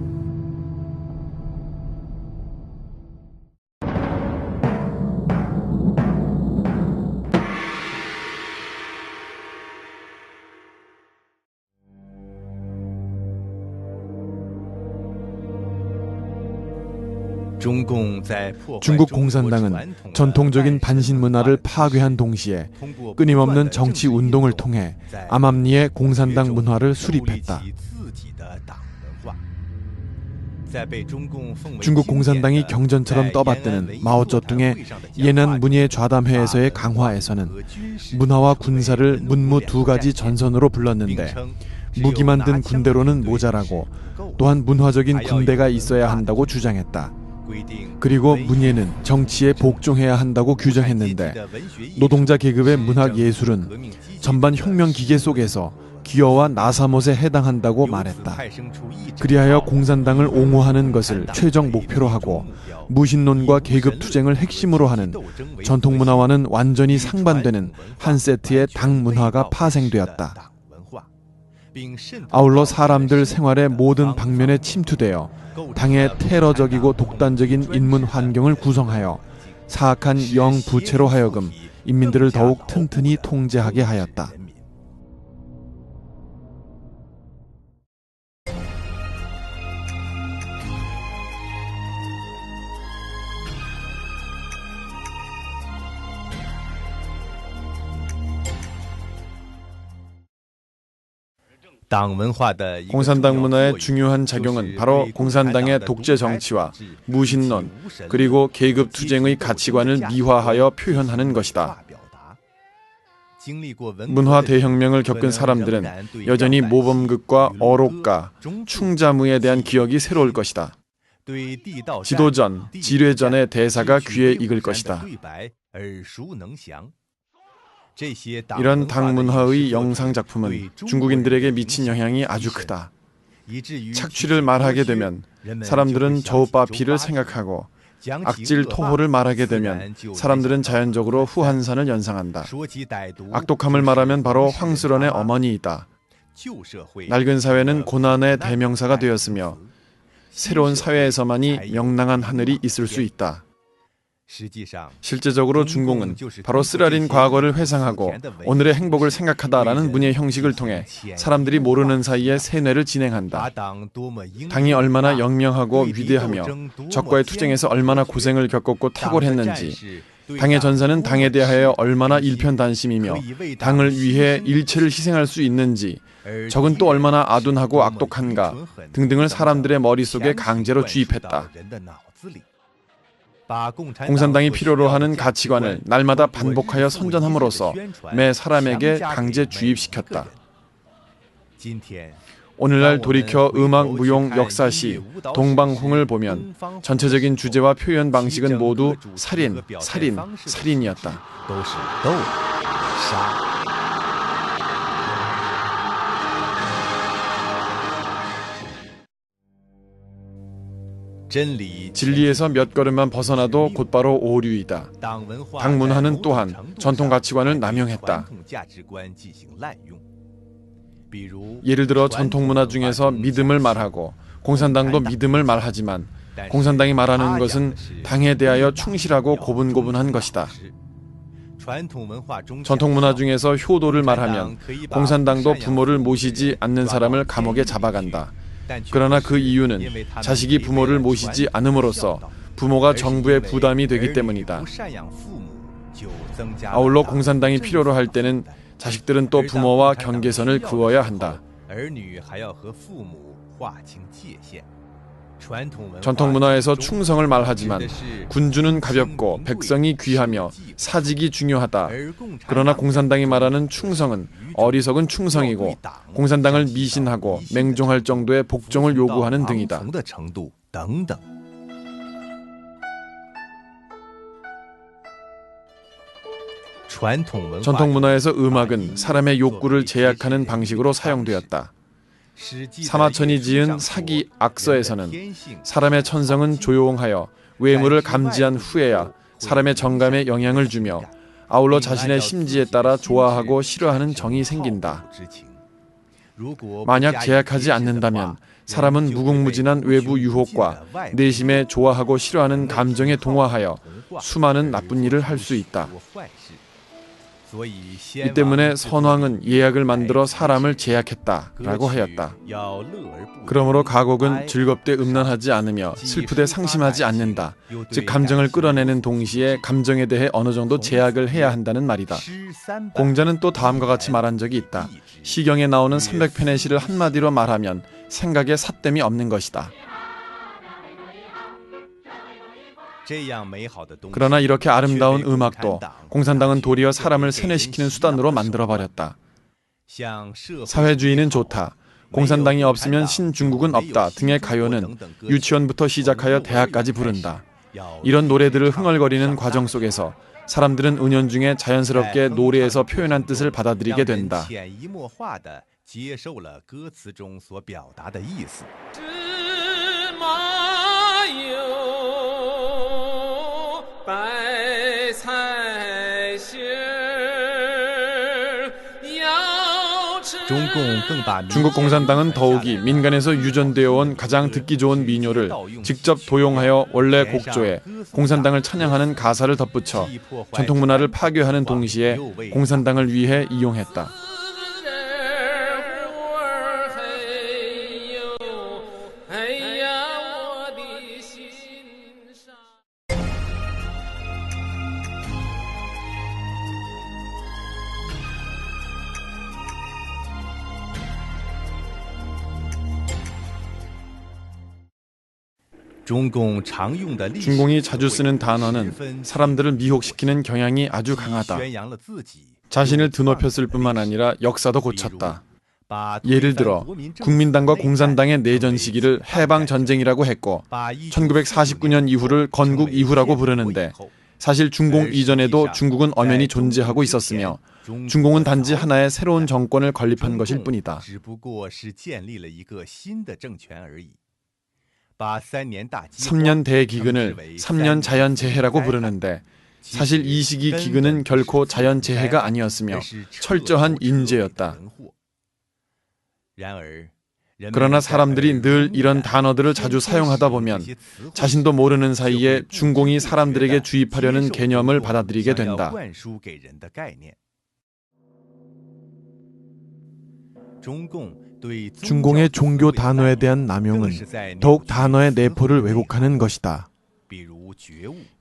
중국 공산당은 전통적인 반신 문화를 파괴한 동시에 끊임없는 정치 운동을 통해 암암리의 공산당 문화를 수립했다. 중국 공산당이 경전처럼 떠받드는 마오쩌둥의 예난 문예 좌담회에서의 강화에서는 문화와 군사를 문무 두 가지 전선으로 불렀는데 무기만 든 군대로는 모자라고 또한 문화적인 군대가 있어야 한다고 주장했다. 그리고 문예는 정치에 복종해야 한다고 규정했는데 노동자 계급의 문학 예술은 전반 혁명 기계 속에서 기어와 나사못에 해당한다고 말했다. 그리하여 공산당을 옹호하는 것을 최종 목표로 하고 무신론과 계급 투쟁을 핵심으로 하는 전통 문화와는 완전히 상반되는 한 세트의 당 문화가 파생되었다. 아울러 사람들 생활의 모든 방면에 침투되어 당의 테러적이고 독단적인 인문 환경을 구성하여 사악한 영부채로 하여금 인민들을 더욱 튼튼히 통제하게 하였다. 공산당 문화의 중요한 작용은 바로 공산당의 독재 정치와 무신론 그리고 계급 투쟁의 가치관을 미화하여 표현하는 것이다. 문화 대혁명을 겪은 사람들은 여전히 모범극과 어록가, 충자무에 대한 기억이 새로울 것이다. 지도전, 지뢰전의 대사가 귀에 익을 것이다. 이런 당 문화의 영상 작품은 중국인들에게 미친 영향이 아주 크다. 착취를 말하게 되면 사람들은 저우바피를 생각하고 악질 토호를 말하게 되면 사람들은 자연적으로 후한산을 연상한다. 악독함을 말하면 바로 황수런의 어머니이다. 낡은 사회는 고난의 대명사가 되었으며 새로운 사회에서만이 명랑한 하늘이 있을 수 있다. 실제적으로 중공은 바로 쓰라린 과거를 회상하고 오늘의 행복을 생각하다라는 문예 형식을 통해 사람들이 모르는 사이에 세뇌를 진행한다. 당이 얼마나 영명하고 위대하며 적과의 투쟁에서 얼마나 고생을 겪었고 탁월했는지, 당의 전사는 당에 대하여 얼마나 일편단심이며 당을 위해 일체를 희생할 수 있는지, 적은 또 얼마나 아둔하고 악독한가 등등을 사람들의 머릿속에 강제로 주입했다. 공산당이 필요로 하는 가치관을 날마다 반복하여 선전함으로써 매 사람에게 강제 주입시켰다. 오늘날 돌이켜 음악, 무용, 역사시, 동방홍을 보면 전체적인 주제와 표현 방식은 모두 살인, 살인, 살인이었다. 진리에서 몇 걸음만 벗어나도 곧바로 오류이다. 당 문화는 또한 전통 가치관을 남용했다. 예를 들어 전통 문화 중에서 믿음을 말하고 공산당도 믿음을 말하지만 공산당이 말하는 것은 당에 대하여 충실하고 고분고분한 것이다. 전통 문화 중에서 효도를 말하면 공산당도 부모를 모시지 않는 사람을 감옥에 잡아간다. 그러나 그 이유는 자식이 부모를 모시지 않음으로써 부모가 정부의 부담이 되기 때문이다. 아울러 공산당이 필요로 할 때는 자식들은 또 부모와 경계선을 그어야 한다. 전통 문화에서 충성을 말하지만 군주는 가볍고 백성이 귀하며 사직이 중요하다. 그러나 공산당이 말하는 충성은 어리석은 충성이고 공산당을 미신하고 맹종할 정도의 복종을 요구하는 등이다. 전통 문화에서 음악은 사람의 욕구를 제약하는 방식으로 사용되었다. 사마천이 지은 사기 악서에서는 사람의 천성은 조용하여 외모를 감지한 후에야 사람의 정감에 영향을 주며 아울러 자신의 심지에 따라 좋아하고 싫어하는 정이 생긴다. 만약 제약하지 않는다면 사람은 무궁무진한 외부 유혹과 내심에 좋아하고 싫어하는 감정에 동화하여 수많은 나쁜 일을 할 수 있다. 이 때문에 선왕은 예약을 만들어 사람을 제약했다라고 하였다. 그러므로 가곡은 즐겁되 음란하지 않으며 슬프되 상심하지 않는다. 즉 감정을 끌어내는 동시에 감정에 대해 어느 정도 제약을 해야 한다는 말이다. 공자는 또 다음과 같이 말한 적이 있다. 시경에 나오는 300편의 시를 한마디로 말하면 생각에 삿됨이 없는 것이다. 그러나 이렇게 아름다운 음악도 공산당은 도리어 사람을 세뇌시키는 수단으로 만들어버렸다. 사회주의는 좋다, 공산당이 없으면 신중국은 없다 등의 가요는 유치원부터 시작하여 대학까지 부른다. 이런 노래들을 흥얼거리는 과정 속에서 사람들은 은연중에 자연스럽게 노래에서 표현한 뜻을 받아들이게 된다. 중국 공산당은 더욱이 민간에서 유전되어 온 가장 듣기 좋은 민요를 직접 도용하여 원래 곡조에 공산당을 찬양하는 가사를 덧붙여 전통 문화를 파괴하는 동시에 공산당을 위해 이용했다. 중공이 자주 쓰는 단어는 사람들을 미혹시키는 경향이 아주 강하다. 자신을 드높였을 뿐만 아니라 역사도 고쳤다. 예를 들어 국민당과 공산당의 내전 시기를 해방전쟁이라고 했고 1949년 이후를 건국 이후라고 부르는데 사실 중공 이전에도 중국은 엄연히 존재하고 있었으며 중공은 단지 하나의 새로운 정권을 건립한 것일 뿐이다. 3년 대기근을 3년 자연재해라고 부르는데 사실 이 시기 기근은 결코 자연재해가 아니었으며 철저한 인재였다. 그러나 사람들이 늘 이런 단어들을 자주 사용하다 보면 자신도 모르는 사이에 중공이 사람들에게 주입하려는 개념을 받아들이게 된다. 중공의 종교 단어에 대한 남용은 더욱 단어의 내포를 왜곡하는 것이다.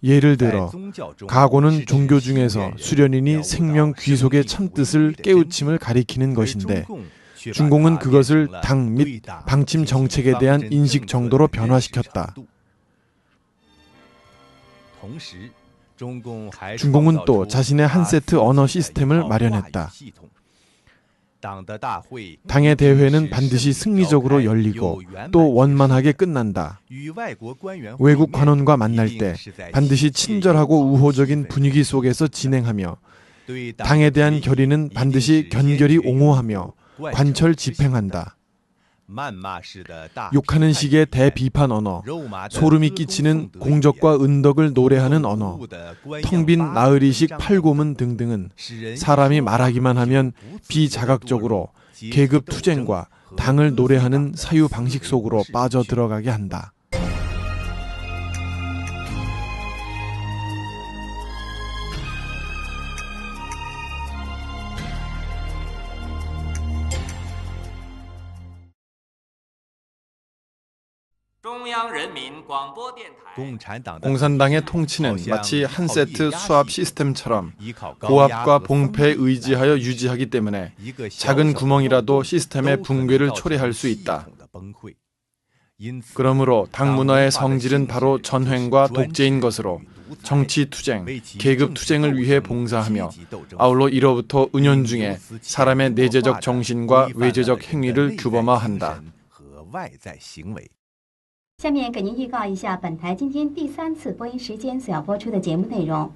예를 들어 가고는 종교 중에서 수련인이 생명 귀속의 참뜻을 깨우침을 가리키는 것인데 중공은 그것을 당 및 방침 정책에 대한 인식 정도로 변화시켰다. 중공은 또 자신의 한 세트 언어 시스템을 마련했다. 당의 대회는 반드시 승리적으로 열리고 또 원만하게 끝난다. 외국 관원과 만날 때 반드시 친절하고 우호적인 분위기 속에서 진행하며 당에 대한 결의는 반드시 견결히 옹호하며 관철 집행한다. 욕하는 식의 대비판 언어, 소름이 끼치는 공적과 은덕을 노래하는 언어, 텅 빈 나으리식 팔고문 등등은 사람이 말하기만 하면 비자각적으로 계급 투쟁과 당을 노래하는 사유 방식 속으로 빠져들어가게 한다. 공산당의 통치는 마치 한 세트 수압 시스템처럼 고압과 봉폐에 의지하여 유지하기 때문에 작은 구멍이라도 시스템의 붕괴를 초래할 수 있다. 그러므로 당 문화의 성질은 바로 전횡과 독재인 것으로 정치 투쟁, 계급 투쟁을 위해 봉사하며 아울러 이로부터 은연중에 사람의 내재적 정신과 외재적 행위를 규범화한다. 下面给您预告一下本台今天第3次播音时间所要播出的节目内容。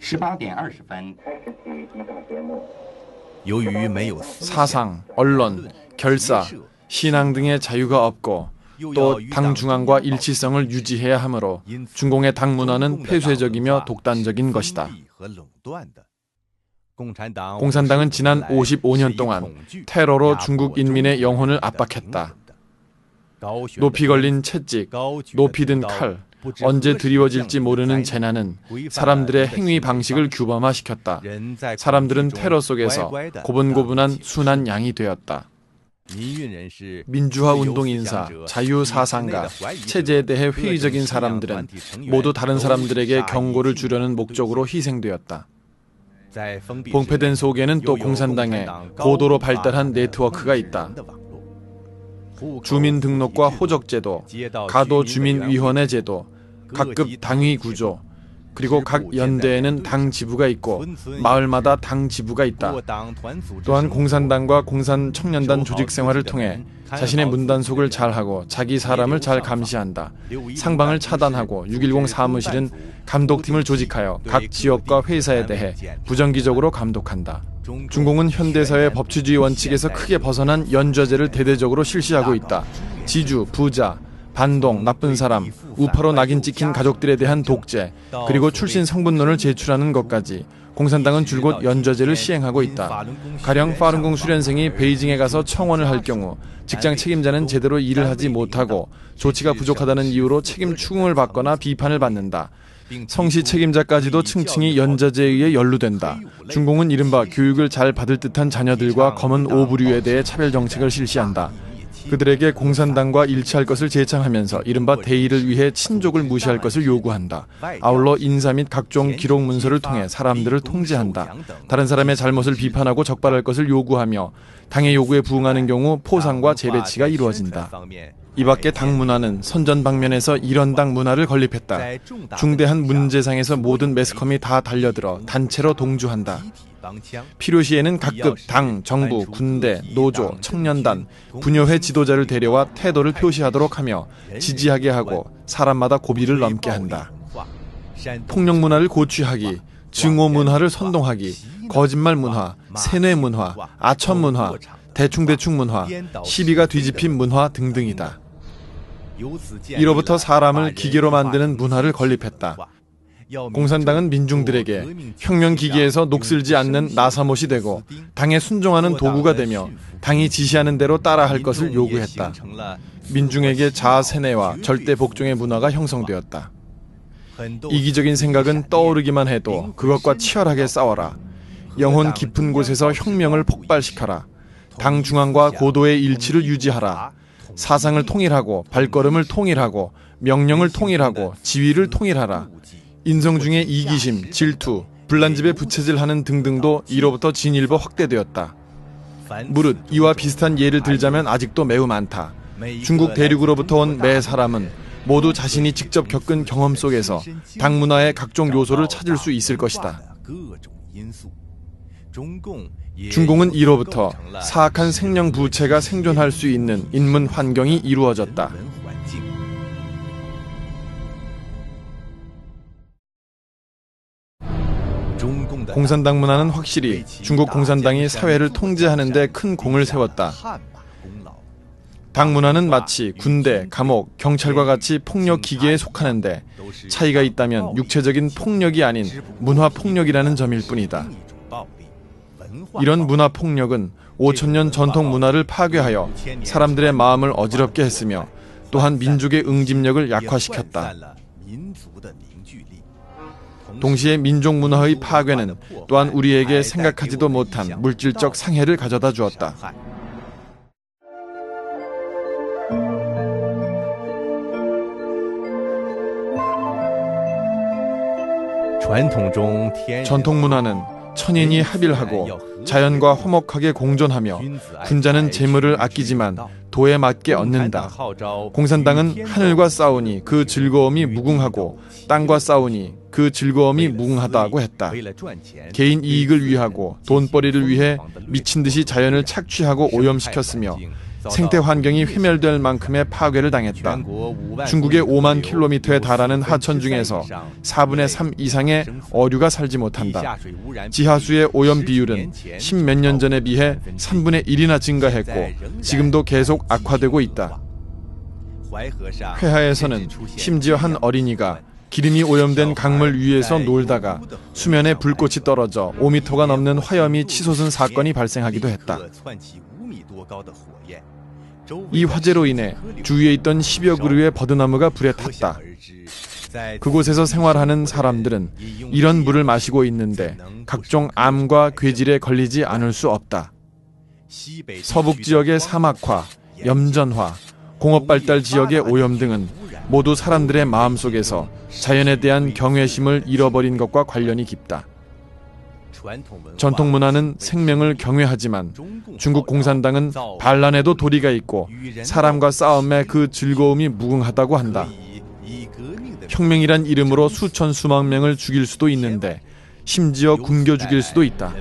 18点20分。由于没有 사상, 언론, 결사, 신앙 등의 자유가 없고 또 당 중앙과 일치성을 유지해야 하므로 중공의 당 문화는 폐쇄적이며 독단적인 것이다. 공산당은 지난 55년 동안 테러로 중국 인민의 영혼을 압박했다. 높이 걸린 채찍, 높이 든 칼, 언제 드리워질지 모르는 재난은 사람들의 행위 방식을 규범화시켰다. 사람들은 테러 속에서 고분고분한 순한 양이 되었다. 민주화 운동 인사, 자유 사상가, 체제에 대해 회의적인 사람들은 모두 다른 사람들에게 경고를 주려는 목적으로 희생되었다. 봉폐된 속에는 또 공산당의 고도로 발달한 네트워크가 있다. 주민등록과 호적제도, 가도주민위원회 제도, 각급 당위 구조, 그리고 각 연대에는 당 지부가 있고 마을마다 당 지부가 있다. 또한 공산당과 공산청년단 조직 생활을 통해 자신의 문단속을 잘하고 자기 사람을 잘 감시한다. 상방을 차단하고 6.10 사무실은 감독팀을 조직하여 각 지역과 회사에 대해 부정기적으로 감독한다. 중공은 현대사회 법치주의 원칙에서 크게 벗어난 연좌제를 대대적으로 실시하고 있다. 지주, 부자, 반동, 나쁜 사람, 우파로 낙인 찍힌 가족들에 대한 독재, 그리고 출신 성분론을 제출하는 것까지 공산당은 줄곧 연좌제를 시행하고 있다. 가령 파룬궁 수련생이 베이징에 가서 청원을 할 경우 직장 책임자는 제대로 일을 하지 못하고 조치가 부족하다는 이유로 책임 추궁을 받거나 비판을 받는다. 성시 책임자까지도 층층이 연좌제에 의해 연루된다. 중공은 이른바 교육을 잘 받을 듯한 자녀들과 검은 오부류에 대해 차별 정책을 실시한다. 그들에게 공산당과 일치할 것을 제창하면서 이른바 대의를 위해 친족을 무시할 것을 요구한다. 아울러 인사 및 각종 기록 문서를 통해 사람들을 통제한다. 다른 사람의 잘못을 비판하고 적발할 것을 요구하며 당의 요구에 부응하는 경우 포상과 재배치가 이루어진다. 이 밖에 당 문화는 선전 방면에서 이런 당 문화를 건립했다. 중대한 문제상에서 모든 매스컴이 다 달려들어 단체로 동조한다. 필요시에는 각급 당, 정부, 군대, 노조, 청년단, 분여회 지도자를 데려와 태도를 표시하도록 하며 지지하게 하고 사람마다 고비를 넘게 한다. 폭력 문화를 고취하기, 증오 문화를 선동하기, 거짓말 문화, 세뇌 문화, 아천 문화, 대충대충 문화, 시비가 뒤집힌 문화 등등이다. 이로부터 사람을 기계로 만드는 문화를 건립했다. 공산당은 민중들에게 혁명기계에서 녹슬지 않는 나사못이 되고 당에 순종하는 도구가 되며 당이 지시하는 대로 따라할 것을 요구했다. 민중에게 자아세뇌와 절대 복종의 문화가 형성되었다. 이기적인 생각은 떠오르기만 해도 그것과 치열하게 싸워라. 영혼 깊은 곳에서 혁명을 폭발시켜라. 당 중앙과 고도의 일치를 유지하라. 사상을 통일하고 발걸음을 통일하고 명령을 통일하고 지위를 통일하라. 인성 중에 이기심, 질투, 불난집에 부채질하는 등등도 이로부터 진일보 확대되었다. 무릇 이와 비슷한 예를 들자면 아직도 매우 많다. 중국 대륙으로부터 온 매 사람은 모두 자신이 직접 겪은 경험 속에서 당 문화의 각종 요소를 찾을 수 있을 것이다. 중공은 이로부터 사악한 생령 부채가 생존할 수 있는 인문 환경이 이루어졌다. 공산당 문화는 확실히 중국 공산당이 사회를 통제하는 데 큰 공을 세웠다. 당 문화는 마치 군대, 감옥, 경찰과 같이 폭력 기계에 속하는데 차이가 있다면 육체적인 폭력이 아닌 문화 폭력이라는 점일 뿐이다. 이런 문화 폭력은 5,000년 전통 문화를 파괴하여 사람들의 마음을 어지럽게 했으며 또한 민족의 응집력을 약화시켰다. 동시에 민족 문화의 파괴는 또한 우리에게 생각하지도 못한 물질적 상해를 가져다 주었다. 전통 문화는 천인이 합일하고 자연과 화목하게 공존하며 군자는 재물을 아끼지만 도에 맞게 얻는다. 공산당은 하늘과 싸우니 그 즐거움이 무궁하고 땅과 싸우니 그 즐거움이 무궁하다고 했다. 개인 이익을 위하고 돈벌이를 위해 미친 듯이 자연을 착취하고 오염시켰으며 생태 환경이 회멸될 만큼의 파괴를 당했다. 중국의 5만 킬로미터에 달하는 하천 중에서 4분의 3 이상의 어류가 살지 못한다. 지하수의 오염 비율은 10몇 년 전에 비해 3분의 1이나 증가했고 지금도 계속 악화되고 있다. 회하에서는 심지어 한 어린이가 기름이 오염된 강물 위에서 놀다가 수면에 불꽃이 떨어져 5m가 넘는 화염이 치솟은 사건이 발생하기도 했다. 이 화재로 인해 주위에 있던 10여 그루의 버드나무가 불에 탔다. 그곳에서 생활하는 사람들은 이런 물을 마시고 있는데 각종 암과 괴질에 걸리지 않을 수 없다. 서북 지역의 사막화, 염전화, 공업발달 지역의 오염 등은 모두 사람들의 마음속에서 자연에 대한 경외심을 잃어버린 것과 관련이 깊다. 전통 문화는 생명을 경외하지만 중국 공산당은 반란에도 도리가 있고 사람과 싸움에 그 즐거움이 무궁하다고 한다. 혁명이란 이름으로 수천 수만 명을 죽일 수도 있는데 심지어 굶겨 죽일 수도 있다.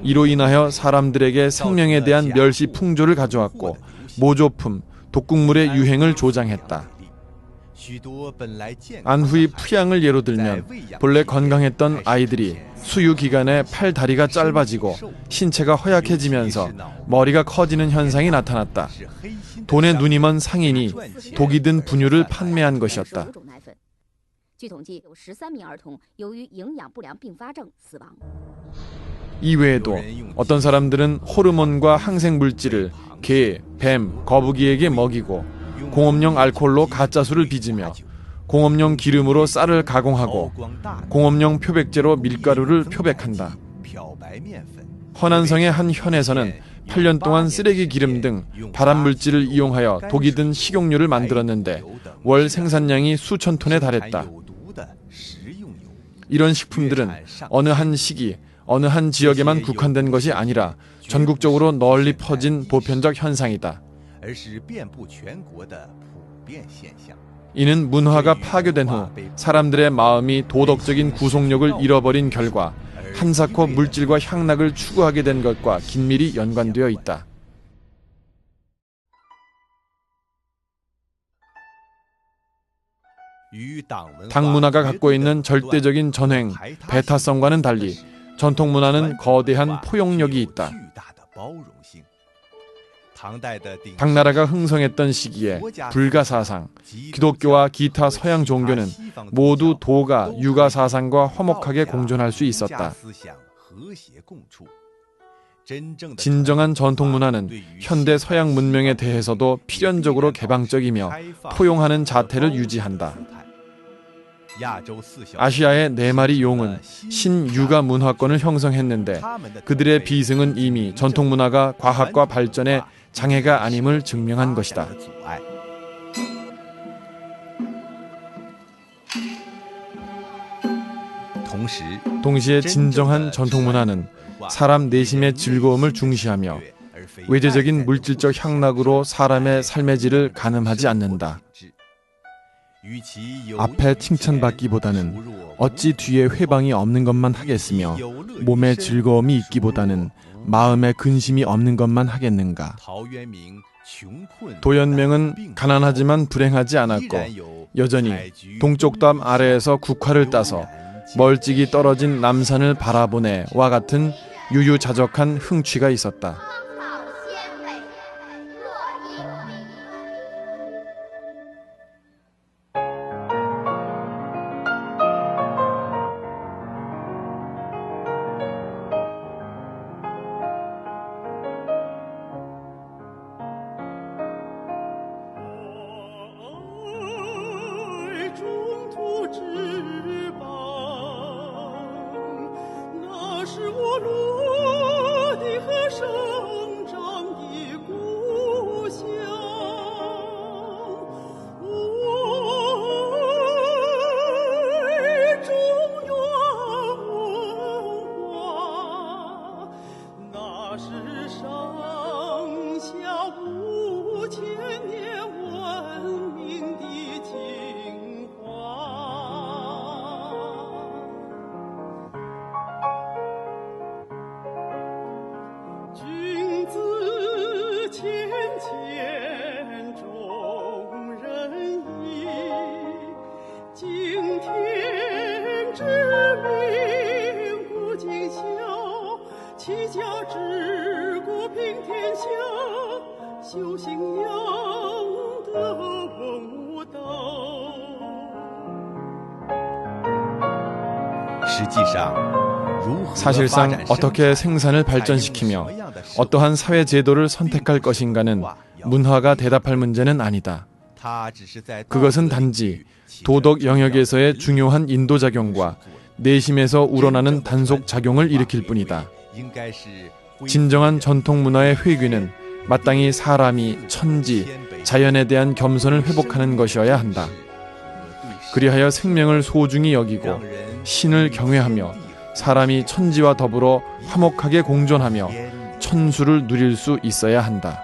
이로 인하여 사람들에게 생명에 대한 멸시 풍조를 가져왔고 모조품, 독극물의 유행을 조장했다. 안후의 푸양을 예로 들면 본래 건강했던 아이들이 수유 기간에 팔 다리가 짧아지고 신체가 허약해지면서 머리가 커지는 현상이 나타났다. 돈에 눈이 먼 상인이 독이 든 분유를 판매한 것이었다. 이외에도 어떤 사람들은 호르몬과 항생 물질을 개, 뱀, 거북이에게 먹이고 공업용 알코올로 가짜수를 빚으며 공업용 기름으로 쌀을 가공하고 공업용 표백제로 밀가루를 표백한다. 허난성의 한 현에서는 8년 동안 쓰레기 기름 등 발암물질을 이용하여 독이 든 식용유를 만들었는데 월 생산량이 수천 톤에 달했다. 이런 식품들은 어느 한 시기, 어느 한 지역에만 국한된 것이 아니라 전국적으로 널리 퍼진 보편적 현상이다. 이는 문화가 파괴된 후 사람들의 마음이 도덕적인 구속력을 잃어버린 결과 한사코 물질과 향락을 추구하게 된 것과 긴밀히 연관되어 있다. 당 문화가 갖고 있는 절대적인 전횡, 배타성과는 달리 전통 문화는 거대한 포용력이 있다. 당나라가 흥성했던 시기에 불가사상, 기독교와 기타 서양 종교는 모두 도가 유가사상과 화목하게 공존할 수 있었다. 진정한 전통 문화는 현대 서양 문명에 대해서도 필연적으로 개방적이며 포용하는 자태를 유지한다. 아시아의 4마리 용은 신유가 문화권을 형성했는데 그들의 비승은 이미 전통 문화가 과학과 발전에 장애가 아님을 증명한 것이다. 동시에 진정한 전통 문화는 사람 내심의 즐거움을 중시하며 외재적인 물질적 향락으로 사람의 삶의 질을 가늠하지 않는다. 앞에 칭찬받기보다는 어찌 뒤에 회방이 없는 것만 하겠으며 몸에 즐거움이 있기보다는 마음에 근심이 없는 것만 하겠는가. 도연명은 가난하지만 불행하지 않았고 여전히 동쪽담 아래에서 국화를 따서 멀찍이 떨어진 남산을 바라보네와 같은 유유자적한 흥취가 있었다. 사실상 어떻게 생산을 발전시키며 어떠한 사회 제도를 선택할 것인가는 문화가 대답할 문제는 아니다. 그것은 단지 도덕 영역에서의 중요한 인도작용과 내심에서 우러나는 단속작용을 일으킬 뿐이다. 진정한 전통 문화의 회귀는 마땅히 사람이 천지, 자연에 대한 겸손을 회복하는 것이어야 한다. 그리하여 생명을 소중히 여기고 신을 경외하며 사람이 천지와 더불어 화목하게 공존하며 천수를 누릴 수 있어야 한다.